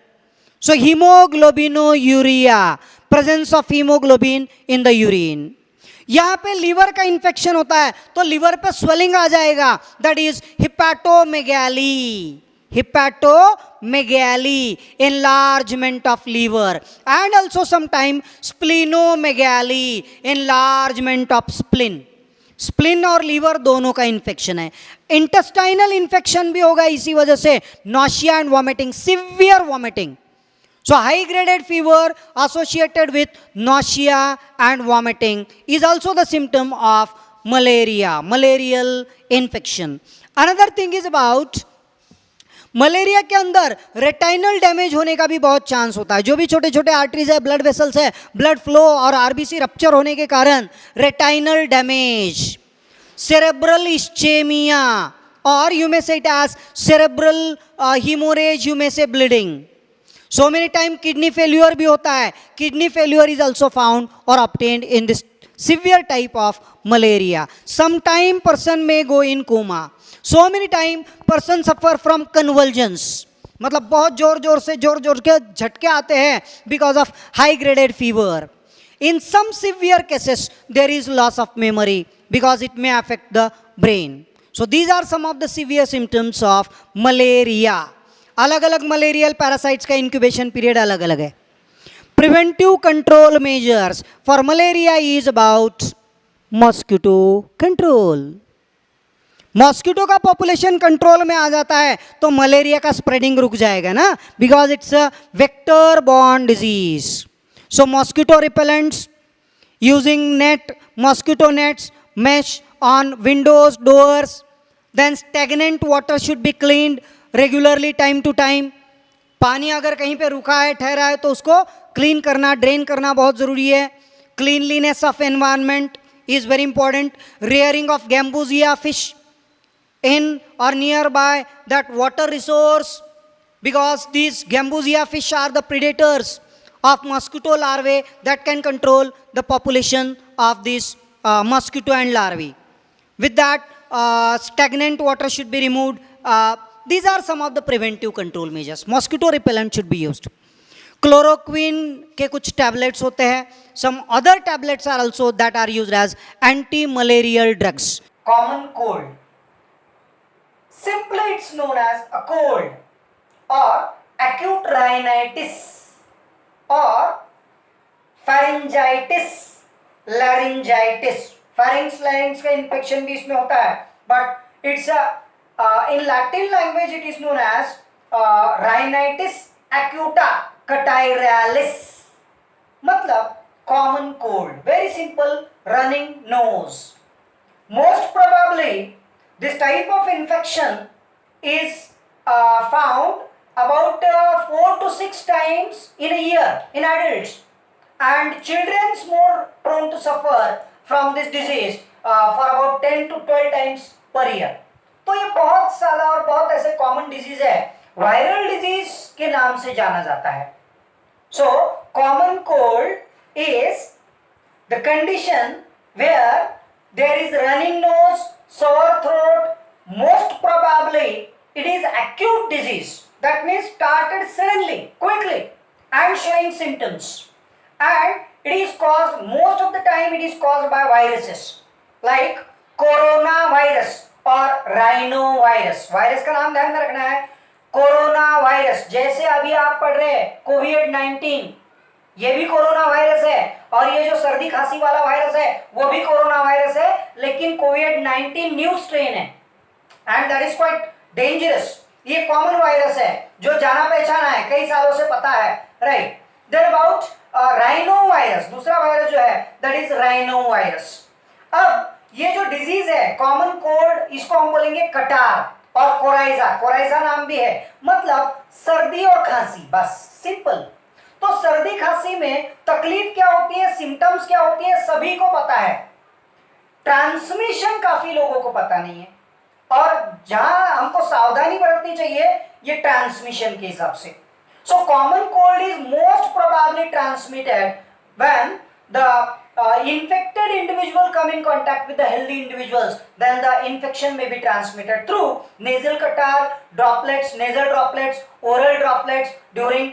So haemoglobinuria, presence of haemoglobin in the urine. यहां पे लीवर का इंफेक्शन होता है तो लीवर पे स्वेलिंग आ जाएगा. That is हिपैटोमेगाली. हिपैटोमेगाली, enlargement of liver, and also sometime splenomegaly, enlargement of spleen. Spleen और लीवर दोनों का इन्फेक्शन है. इंटेस्टाइनल इन्फेक्शन भी होगा इसी वजह से. Nausea and vomiting, severe vomiting. So high graded fever associated with nausea and vomiting is also the symptom of malaria, malarial infection. Another thing is about malaria के अंदर रेटाइनल डैमेज होने का भी बहुत चांस होता है. जो भी छोटे छोटे आर्टरीज है, ब्लड वेसल्स है, ब्लड फ्लो और आरबीसी रप्चर होने के कारण रेटाइनल डैमेज, सेरेब्रल इस्चेमिया, और you may say it as cerebral haemorrhage, you may say bleeding. So many time kidney failure भी होता है. Kidney failure is also found or obtained in this severe type of malaria. Sometime person may go in coma. So many time person suffer from convulsions. मतलब बहुत जोर के झटके आते हैं because of high graded fever. In some severe cases there is loss of memory because it may affect the brain. So these are some of the severe symptoms of malaria. अलग अलग malarial parasites का incubation period अलग अलग है. Preventive control measures for malaria is about mosquito control. Mosquito का population control में आ जाता है तो मलेरिया का स्प्रेडिंग रुक जाएगा ना, because it's a vector borne disease. So mosquito repellents using net, mosquito nets, mesh on windows, doors. Then stagnant water should be cleaned regularly, time to time. पानी अगर कहीं पे रुका है, ठहरा है, तो उसको क्लीन करना, ड्रेन करना बहुत ज़रूरी है. Cleanliness of environment is very important. Rearing of gambusia fish in और nearby that water resource, because these Gambusia fish are the predators of mosquito larvae that can control the population of this mosquito and larvae. With that, stagnant water should be removed. These are some of the preventive control measures. Mosquito repellent should be used. Chloroquine के कुछ tablets होते हैं. Some other tablets are also that are used as anti-malarial drugs. Common cold. Simply it's known as a cold or acute rhinitis or pharyngitis, laryngitis. Pharynx, larynx का infection भी इसमें होता है, but it's a in Latin language it is known as rhinitis acuta catarrhalis. मतलब common cold, very simple, running nose. Most probably this type of infection is found about 4 to 6 times in a year in adults, and children more prone to suffer from this disease for about 10 to 12 times per year. तो ये बहुत सारा और बहुत ऐसे common disease है, viral disease के नाम से जाना जाता है। So common cold is the condition where there is running nose, sore throat, most probably it is acute disease, that means started suddenly, quickly and showing symptoms, and it is caused, most of the time it is caused by viruses like coronavirus or rhinovirus। Virus का नाम ध्यान में रखना है, corona virus. जैसे अभी आप पढ़ रहे हैं कोविड-19, ये भी कोरोना वायरस है, और ये जो सर्दी खांसी वाला वायरस है वो भी कोरोना वायरस है, लेकिन कोविड-19 न्यू स्ट्रेन है and that is quite dangerous. ये कॉमन वायरस है जो जाना पहचाना है, कई सालों से पता है, right. There about rhinovirus, दूसरा वायरस जो है दैट इज राइनो वायरस। अब ये जो डिजीज है कॉमन कोल्ड, इसको हम बोलेंगे कटार और कोराइजा। कोराइजा नाम भी है, मतलब सर्दी और खांसी, बस सिंपल। तो सर्दी खांसी में तकलीफ क्या होती है, सिम्टम्स क्या होती है, सभी को पता है। ट्रांसमिशन काफी लोगों को पता नहीं है, और जहां हमको सावधानी बरतनी चाहिए ये ट्रांसमिशन के हिसाब से। सो common cold is most probably transmitted when the infected individual come in contact with the healthy individuals, then the infection may be transmitted through nasal catarrh, droplets, nasal droplets, oral droplets during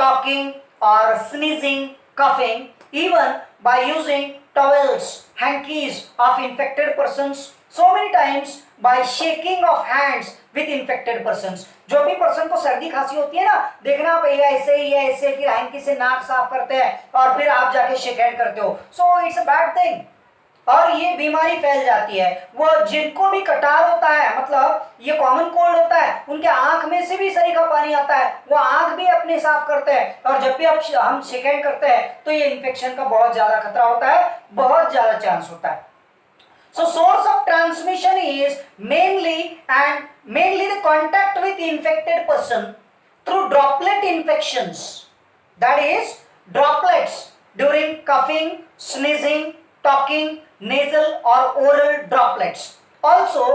talking or sneezing, coughing, even by using towels, hankies of infected persons, so many times by shaking of hands with infected persons। जो भी person को सर्दी खांसी होती है ना, देखना ये ऐसे ही है, ऐसे, फिर हैंकी से नाक साफ करते हैं और फिर आप जाके शेक हैंड करते हो, सो इट्स अ बैड थिंग, और ये बीमारी फैल जाती है। वो जिनको भी कटार होता है, मतलब ये कॉमन कोल्ड होता है, उनके आंख में से भी सरीखा पानी आता है, वो आंख भी अपने साफ करते हैं, और जब भी हम शेक हैंड करते हैं तो ये इन्फेक्शन का बहुत ज्यादा खतरा होता है, बहुत ज्यादा चांस होता है। So source of transmission is mainly the contact with infected person through droplet infections, that is droplets during coughing, sneezing, talking, nasal or oral droplets. Also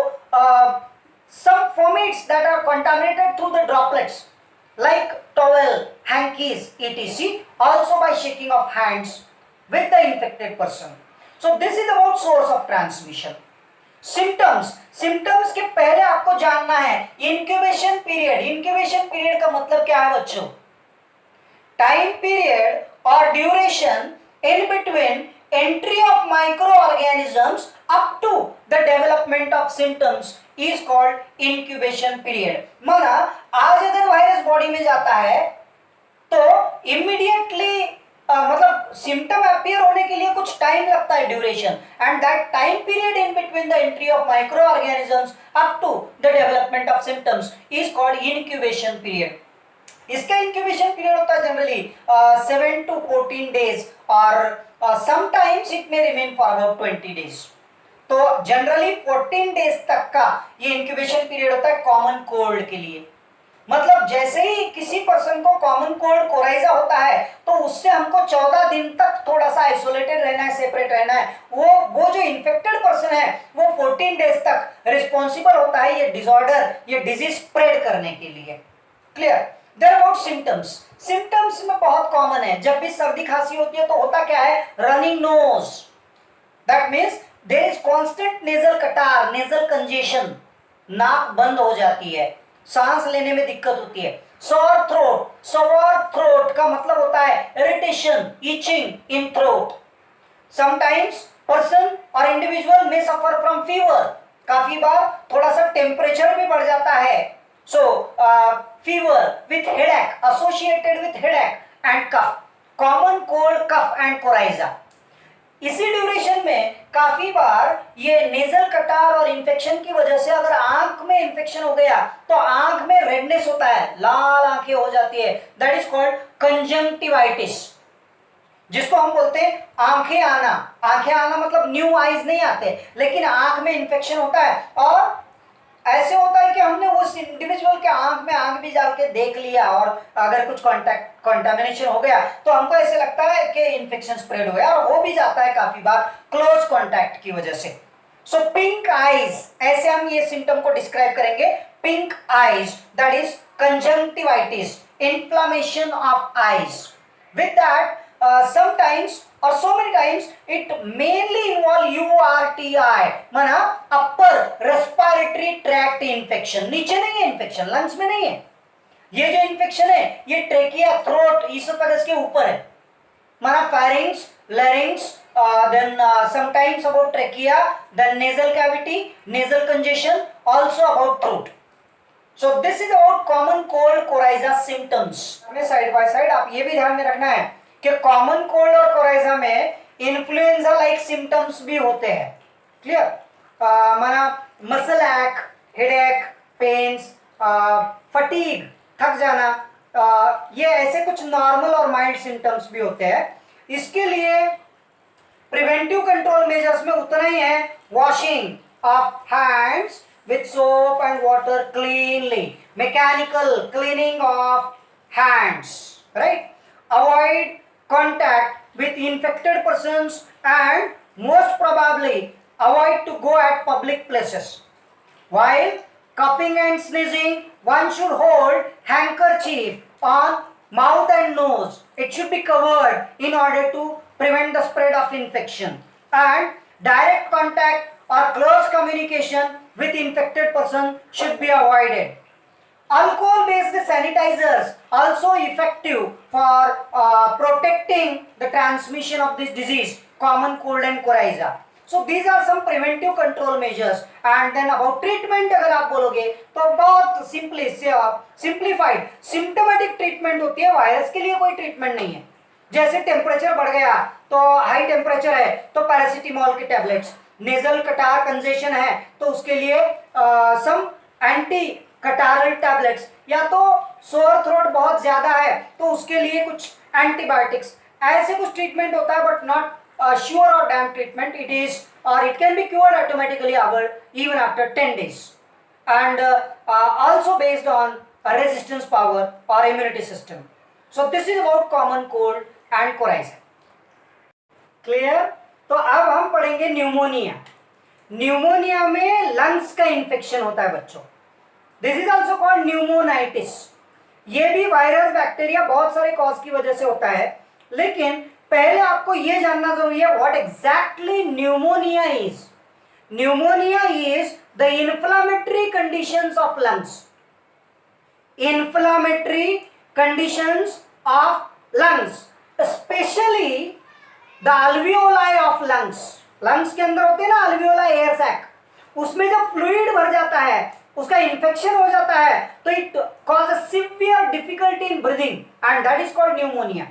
some vomits that are contaminated through the droplets like towel, hankies, etc., also by shaking of hands with the infected person. So this is about source of transmission. Symptoms के पहले आपको जानना है incubation period। incubation period का मतलब क्या है बच्चों? Time period or duration in between entry of microorganisms up to the development of symptoms is called incubation period। माना आज अगर वायरस बॉडी में जाता है तो इमीडिएटली मतलब सिम्टम अपीयर होने के लिए कुछ टाइम लगता है, duration, and that time period in between the entry of micro organisms up to the development of symptoms is called incubation period. इसका इंक्यूबेशन पीरियड होता है जनरली 7 to 14 days और sometimes it may remain for about 20 days। तो generally 14 days तक का ये incubation period होता है कॉमन कोल्ड के लिए। मतलब जैसे ही किसी पर्सन को कॉमन कोल्ड कोराइजा होता है तो उससे हमको 14 दिन तक थोड़ा सा आइसोलेटेड रहना है, सेपरेट रहना है। वो जो इन्फेक्टेड पर्सन है वो 14 डेज तक रिस्पॉन्सिबल होता है ये डिसऑर्डर, ये डिजीज स्प्रेड करने के लिए। Clear? There about symptoms. Symptoms में बहुत कॉमन है, जब भी सर्दी खांसी होती है तो होता क्या है, running nose, that means there is constant nasal catarrh, nasal congestion, नाक बंद हो जाती है, सांस लेने में दिक्कत होती है। सोर थ्रोट का मतलब होता है इरिटेशन, इचिंग इन थ्रोट। समटाइम्स पर्सन और इंडिविजुअल में सफर फ्रॉम फीवर, काफी बार थोड़ा सा टेम्परेचर भी बढ़ जाता है। So fever with headache, associated with headache and cough, common cold, cough and coryza. इसी ड्यूरेशन में काफी बार ये नेजल कटार और इन्फेक्शन की वजह से अगर आंख में इन्फेक्शन हो गया तो आंख में रेडनेस होता है, लाल आंखें हो जाती है, दैट इज कॉल्ड कंजंक्टिवाइटिस, जिसको हम बोलते हैं आंखें आना। आंखें आना मतलब न्यू आईज नहीं आते, लेकिन आंख में इन्फेक्शन होता है, और ऐसे होता है कि हमने उस इंडिविजुअल के आंख में आंख भी डाल के देख लिया और अगर कुछ कंटामिनेशन हो गया तो हमको ऐसे लगता है कि इन्फेक्शन स्प्रेड हो गया, और हो भी जाता है काफी बार क्लोज कांटेक्ट की वजह से। सो पिंक आईज, ऐसे हम ये सिम्टम को डिस्क्राइब करेंगे, pink eyes, that is conjunctivitis, inflammation of eyes. With that, sometimes or so many times it mainly involve URTI, माना upper respiratory tract infection. नीचे नहीं है इन्फेक्शन, लंग्स में नहीं है. ये जो इन्फेक्शन है ये ट्रेकिया, थ्रोट, इसोफेगस के ऊपर है, माना pharynx, larynx, then sometimes about trachea, then nasal cavity, nasal congestion, also about throat. So this is about common cold coryza symptoms. हमें साइड बाय साइड आप ये भी ध्यान में रखना है कि कॉमन कोल्ड और कोराइजा में इन्फ्लुएंजा लाइक सिम्टम्स भी होते हैं. क्लियर? माना मसल एक्ट, हेडेक, पेन्स, फटीग, थक जाना, ये ऐसे कुछ नॉर्मल और माइल्ड सिम्टम्स भी होते हैं. इसके लिए प्रिवेंटिव कंट्रोल मेजर्स में उतना ही है, washing of hands with soap and water cleanly, mechanical cleaning of hands, right? Avoid contact with infected persons and most probably avoid to go at public places. While coughing and sneezing, one should hold handkerchief on mouth and nose. It should be covered in order to prevent the spread of infection. And direct contact or close communication with infected person should be avoided. Alcohol based sanitizers also effective for protecting the transmission of this disease, common cold and coryza. So these are some preventive control measures. And then about treatment अगर आप बोलोगे तो बहुत simplified symptomatic treatment होती है. Virus के लिए कोई ट्रीटमेंट नहीं है. जैसे टेम्परेचर बढ़ गया तो हाई टेम्परेचर है तो पैरासिटामोल के टैबलेट्स, नेजल कटार कंजेशन है तो उसके लिए सम एंटी कटारल टैबलेट्स, या तो सोर थ्रोट बहुत ज्यादा है तो उसके लिए कुछ एंटीबायोटिक्स, ऐसे कुछ ट्रीटमेंट होता है. बट नॉट श्योर और डैम ट्रीटमेंट. इट इज और it can be cured automatically even after 10 days, and also based on resistance power or immunity system. So this is about common cold and coryza. Clear? तो अब हम पढ़ेंगे pneumonia. Pneumonia में lungs का infection होता है बच्चों. This is also called pneumonitis. ये भी वायरस, बैक्टीरिया, बहुत सारे कॉज की वजह से होता है. लेकिन पहले आपको ये जानना जरूरी है what exactly pneumonia is. Pneumonia is the inflammatory conditions of lungs. Inflammatory conditions of lungs, specially the alveoli of lungs. Lungs के अंदर होते हैं ना alveoli, एयर सैक, उसमें जब फ्लूइड भर जाता है, उसका इंफेक्शन हो जाता है तो it causes severe difficulty in breathing and that is called pneumonia.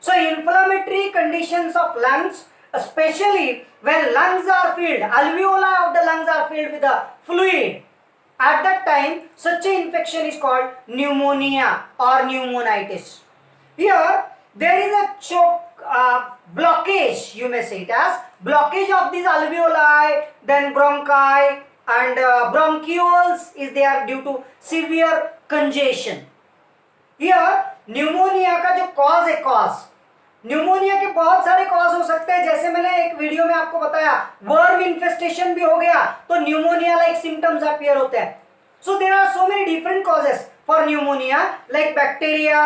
So inflammatory conditions of lungs, especially when lungs are filled, alveoli of the lungs are filled with the fluid, at that time such an infection is called pneumonia or pneumonitis. Here there is a choke, blockage, you may say it as blockage of these alveoli, then bronchi and bronchioles is there due to severe congestion. Here pneumonia का जो cause है, cause pneumonia के बहुत सारे cause हो सकते हैं. जैसे मैंने एक वीडियो में आपको बताया, वर्म इन्फेस्टेशन भी हो गया तो न्यूमोनिया लाइक सिम्टम्स अपीयर होते हैं. So there are so many different causes for pneumonia like bacteria,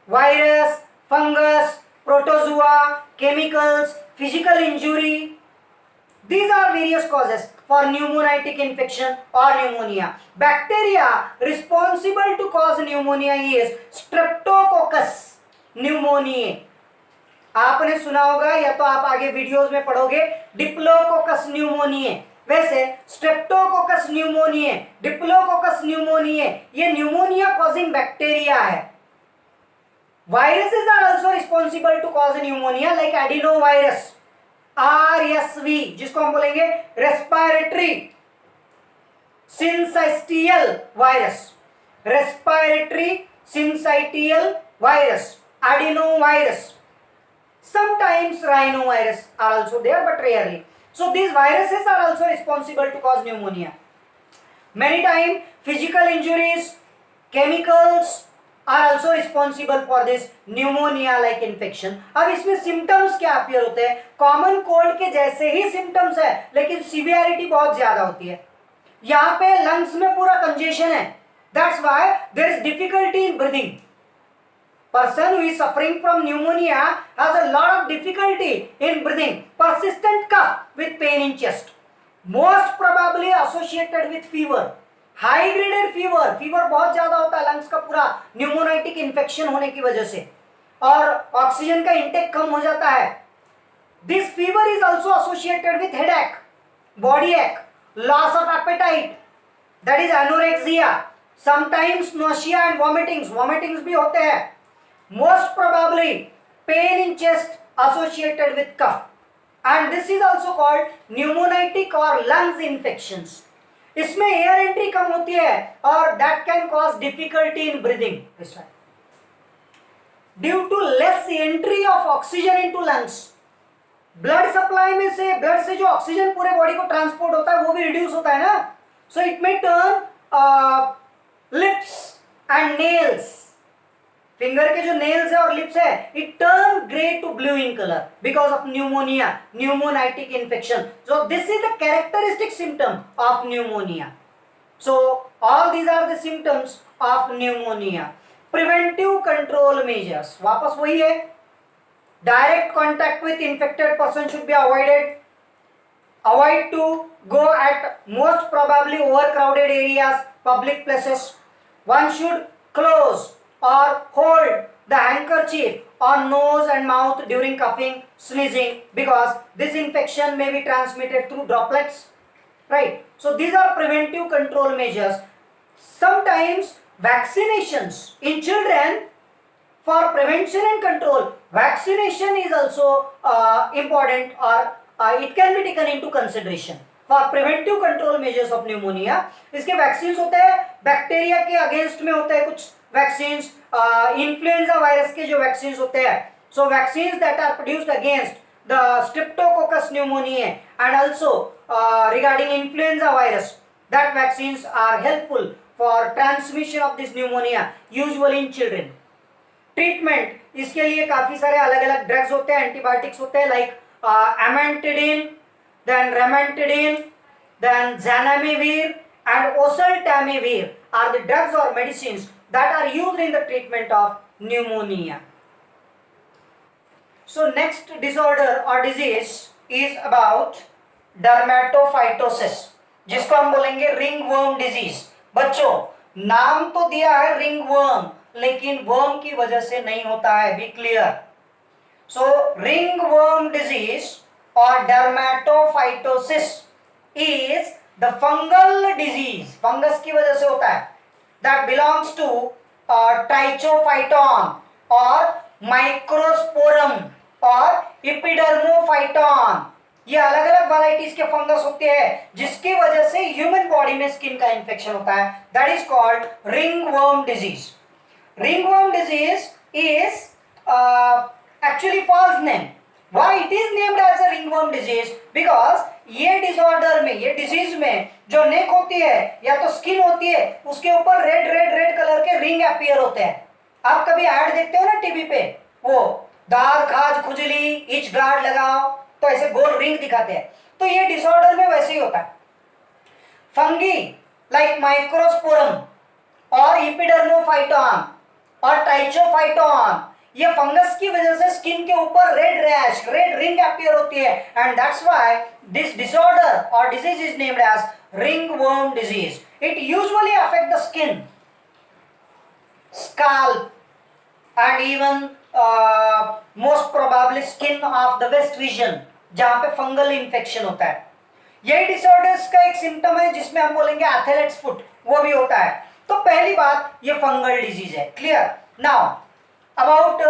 virus, fungus, protozoa, chemicals, physical injury. These are various causes for pneumonitic infection or pneumonia. Bacteria responsible to cause pneumonia is Streptococcus pneumoniae. आपने सुना होगा या तो आप आगे videos में पढ़ोगे diplococcus न्यूमोनिये. वैसे स्ट्रेप्टोकोकस न्यूमोनिये, डिप्लोकोकस न्यूमोनिये, ये न्यूमोनिया कॉजिंग बैक्टीरिया है. Viruses are also responsible to cause pneumonia like adenovirus, RSV, जिसको हम बोलेंगे respiratory syncytial virus, respiratory syncytial virus, adenovirus. Sometimes rhinovirus are also there, but rarely. So these viruses are also responsible to cause pneumonia. Many times physical injuries, chemicals, are also responsible for this pneumonia like infection. अब इसमें symptoms क्या appear होते हैं? Common cold के जैसे ही symptoms है, लेकिन severity बहुत ज्यादा होती है. यहाँ पे lungs में पूरा congestion है. That's why there is difficulty in breathing. Person who is suffering from pneumonia has a lot of difficulty in breathing. Persistent cough with pain in chest. Most probably associated with fever. High graded fever बहुत ज्यादा होता है lungs का पूरा न्यूमोनाइटिक infection होने की वजह से, और ऑक्सीजन का इंटेक कम हो जाता है. This fever is also associated with headache, body ache, loss of appetite, that is anorexia, sometimes nausea and vomitings भी होते हैं. Most probably pain in chest associated with cough, and this is also called pneumonitic और lungs infections. इसमें air entry कम होती है और that can cause difficulty in breathing. Due to less entry of oxygen into lungs, blood supply में से blood से जो ऑक्सीजन पूरे बॉडी को ट्रांसपोर्ट होता है वो भी रिड्यूस होता है ना. So it may turn lips and nails, finger के जो नेल्स है और लिप्स है, it turn grey to blue in colour because of pneumonia, pneumonitic infection. So this is the characteristic symptom of pneumonia. So all these are the symptoms of pneumonia. Preventive control measures वापस वही है. Direct contact with infected person should be avoided. Avoid to go at most probably overcrowded areas, public places. One should close or hold the handkerchief on nose and mouth during coughing, sneezing, because this infection may be transmitted through droplets, right? So these are preventive control measures. Sometimes vaccinations in children for prevention and control, vaccination is also important, or it can be taken into consideration for preventive control measures of pneumonia. इसके vaccines होते हैं, bacteria के against में होते हैं कुछ vaccines, influenza virus के जो वैक्सीन्स होते हैं. So vaccines that are produced against the streptococcus pneumonia and also regarding influenza virus, that vaccines are helpful for transmission of this pneumonia usually in children. Treatment, इसके लिए काफी सारे अलग अलग ड्रग्स होते हैं, एंटीबायोटिक्स होते हैं, like amantadine, then ramantadine, then zanamivir and oseltamivir are the drugs or medicines that are used in the treatment of pneumonia. So next disorder or disease is about dermatophytosis, जिसको हम बोलेंगे ringworm disease. बच्चों नाम तो दिया है ringworm, लेकिन worm की वजह से नहीं होता है, be clear. So ringworm disease or dermatophytosis is the fungal disease, fungus की वजह से होता है, that belongs to trichophyton or microsporum or epidermophyton. ये अलग अलग वैरायटीज के फंगस होते हैं जिसकी वजह से ह्यूमन बॉडी में स्किन का इंफेक्शन होता है. That is called ringworm disease. Ringworm disease is actually false name. Why it is named as a ringworm disease? Because ये डिसऑर्डर में, ये डिजीज में जो नेक होती है या तो स्किन होती है, उसके ऊपर रेड रेड रेड कलर के रिंग अपीयर होते हैं. आप कभी ऐड देखते हो ना टीवी पे, वो दाद खाज खुजली इच गार्ड लगाओ, तो ऐसे गोल रिंग दिखाते हैं. तो ये डिसऑर्डर में वैसे ही होता है. फंगी लाइक माइक्रोस्पोरम और इपिडर्मोफाइटॉन और ट्राइचोफाइटॉन, ये फंगस की वजह से स्किन के ऊपर red rash, red ring appear होती है, and that's why this disorder और disease is named as ringworm disease. It usually affect the skin, scalp and even most probably skin of the waist region जहां पे fungal infection होता है. यही disorders का एक सिम्टम है जिसमें हम बोलेंगे एथलेट्स फुट, वो भी होता है. तो पहली बात ये फंगल डिजीज है. Clear? Now about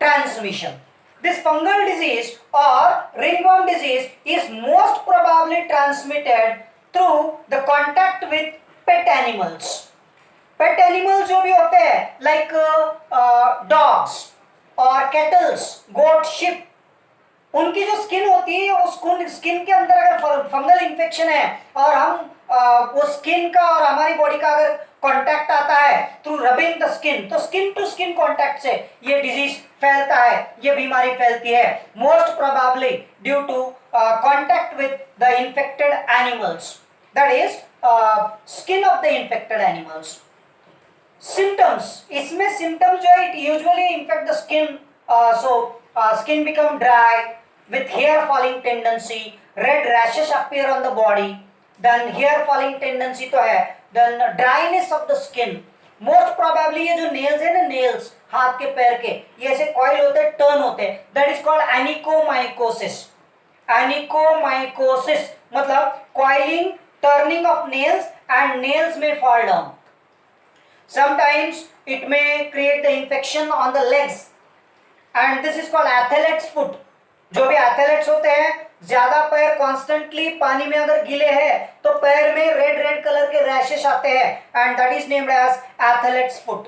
transmission. This fungal disease or ringworm disease is most probably transmitted through the contact with pet animals. Pet animals जो भी होते हैं like dogs or kettles, goat, sheep, उनकी जो स्किन होती है वो स्किन के अंदर अगर फंगल इन्फेक्शन है और हम वो स्किन का और हमारी बॉडी का अगर कांटेक्ट आता है थ्रू रबिंग द स्किन, तो स्किन टू स्किन कांटेक्ट से ये डिजीज फैलता है, ये बीमारी फैलती है, most probably due to contact with the infected animals, that is skin of the infected animals. Symptoms, इसमें सिम्टम्स जो है it usually infect the skin, so skin become dry with hair falling tendency, red rashes appear on the body, then hair falling tendency तो है, then dryness of the skin, most probably ये जो nails है ना, nails हाथ के पैर के, ये ऐसे coil होते हैं, turn होते हैं, that is called anychomycosis। anychomycosis मतलब coiling, turning of nails and nails may fall down, sometimes it may create the infection on the legs and this is called athlete's foot। जो भी athletes होते हैं, ज्यादा पैर constantly पानी में अगर गीले हैं तो पैर में रेड रेड कलर के रैशेस आते हैं and that is named as athlete's foot.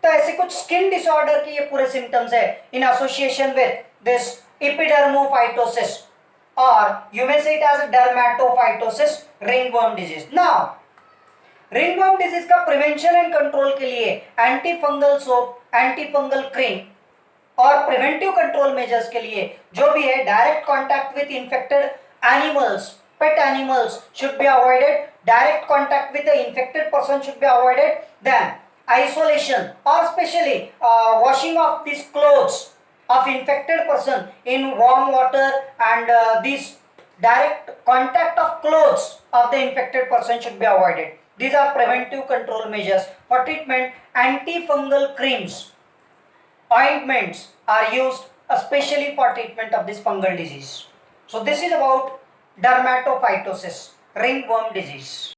तो ऐसे कुछ स्किन डिसऑर्डर की ये पूरे सिम्टम्स है in association with this epidermophytosis और you may say it as dermatophytosis ringworm disease. Now ringworm disease का प्रिवेंशन एंड कंट्रोल के लिए anti fungal soap, anti fungal cream और प्रिवेंटिव कंट्रोल मेजर्स के लिए जो भी है, direct contact with infected animals, pet animals should be avoided, direct contact with the infected person should be avoided, then isolation और specially washing of this clothes of infected person in warm water and this direct contact of clothes of the infected person should be avoided. These are preventive control measures. For treatment, antifungal creams, ointments are used especially for treatment of this fungal disease. So this is about dermatophytosis, ringworm disease.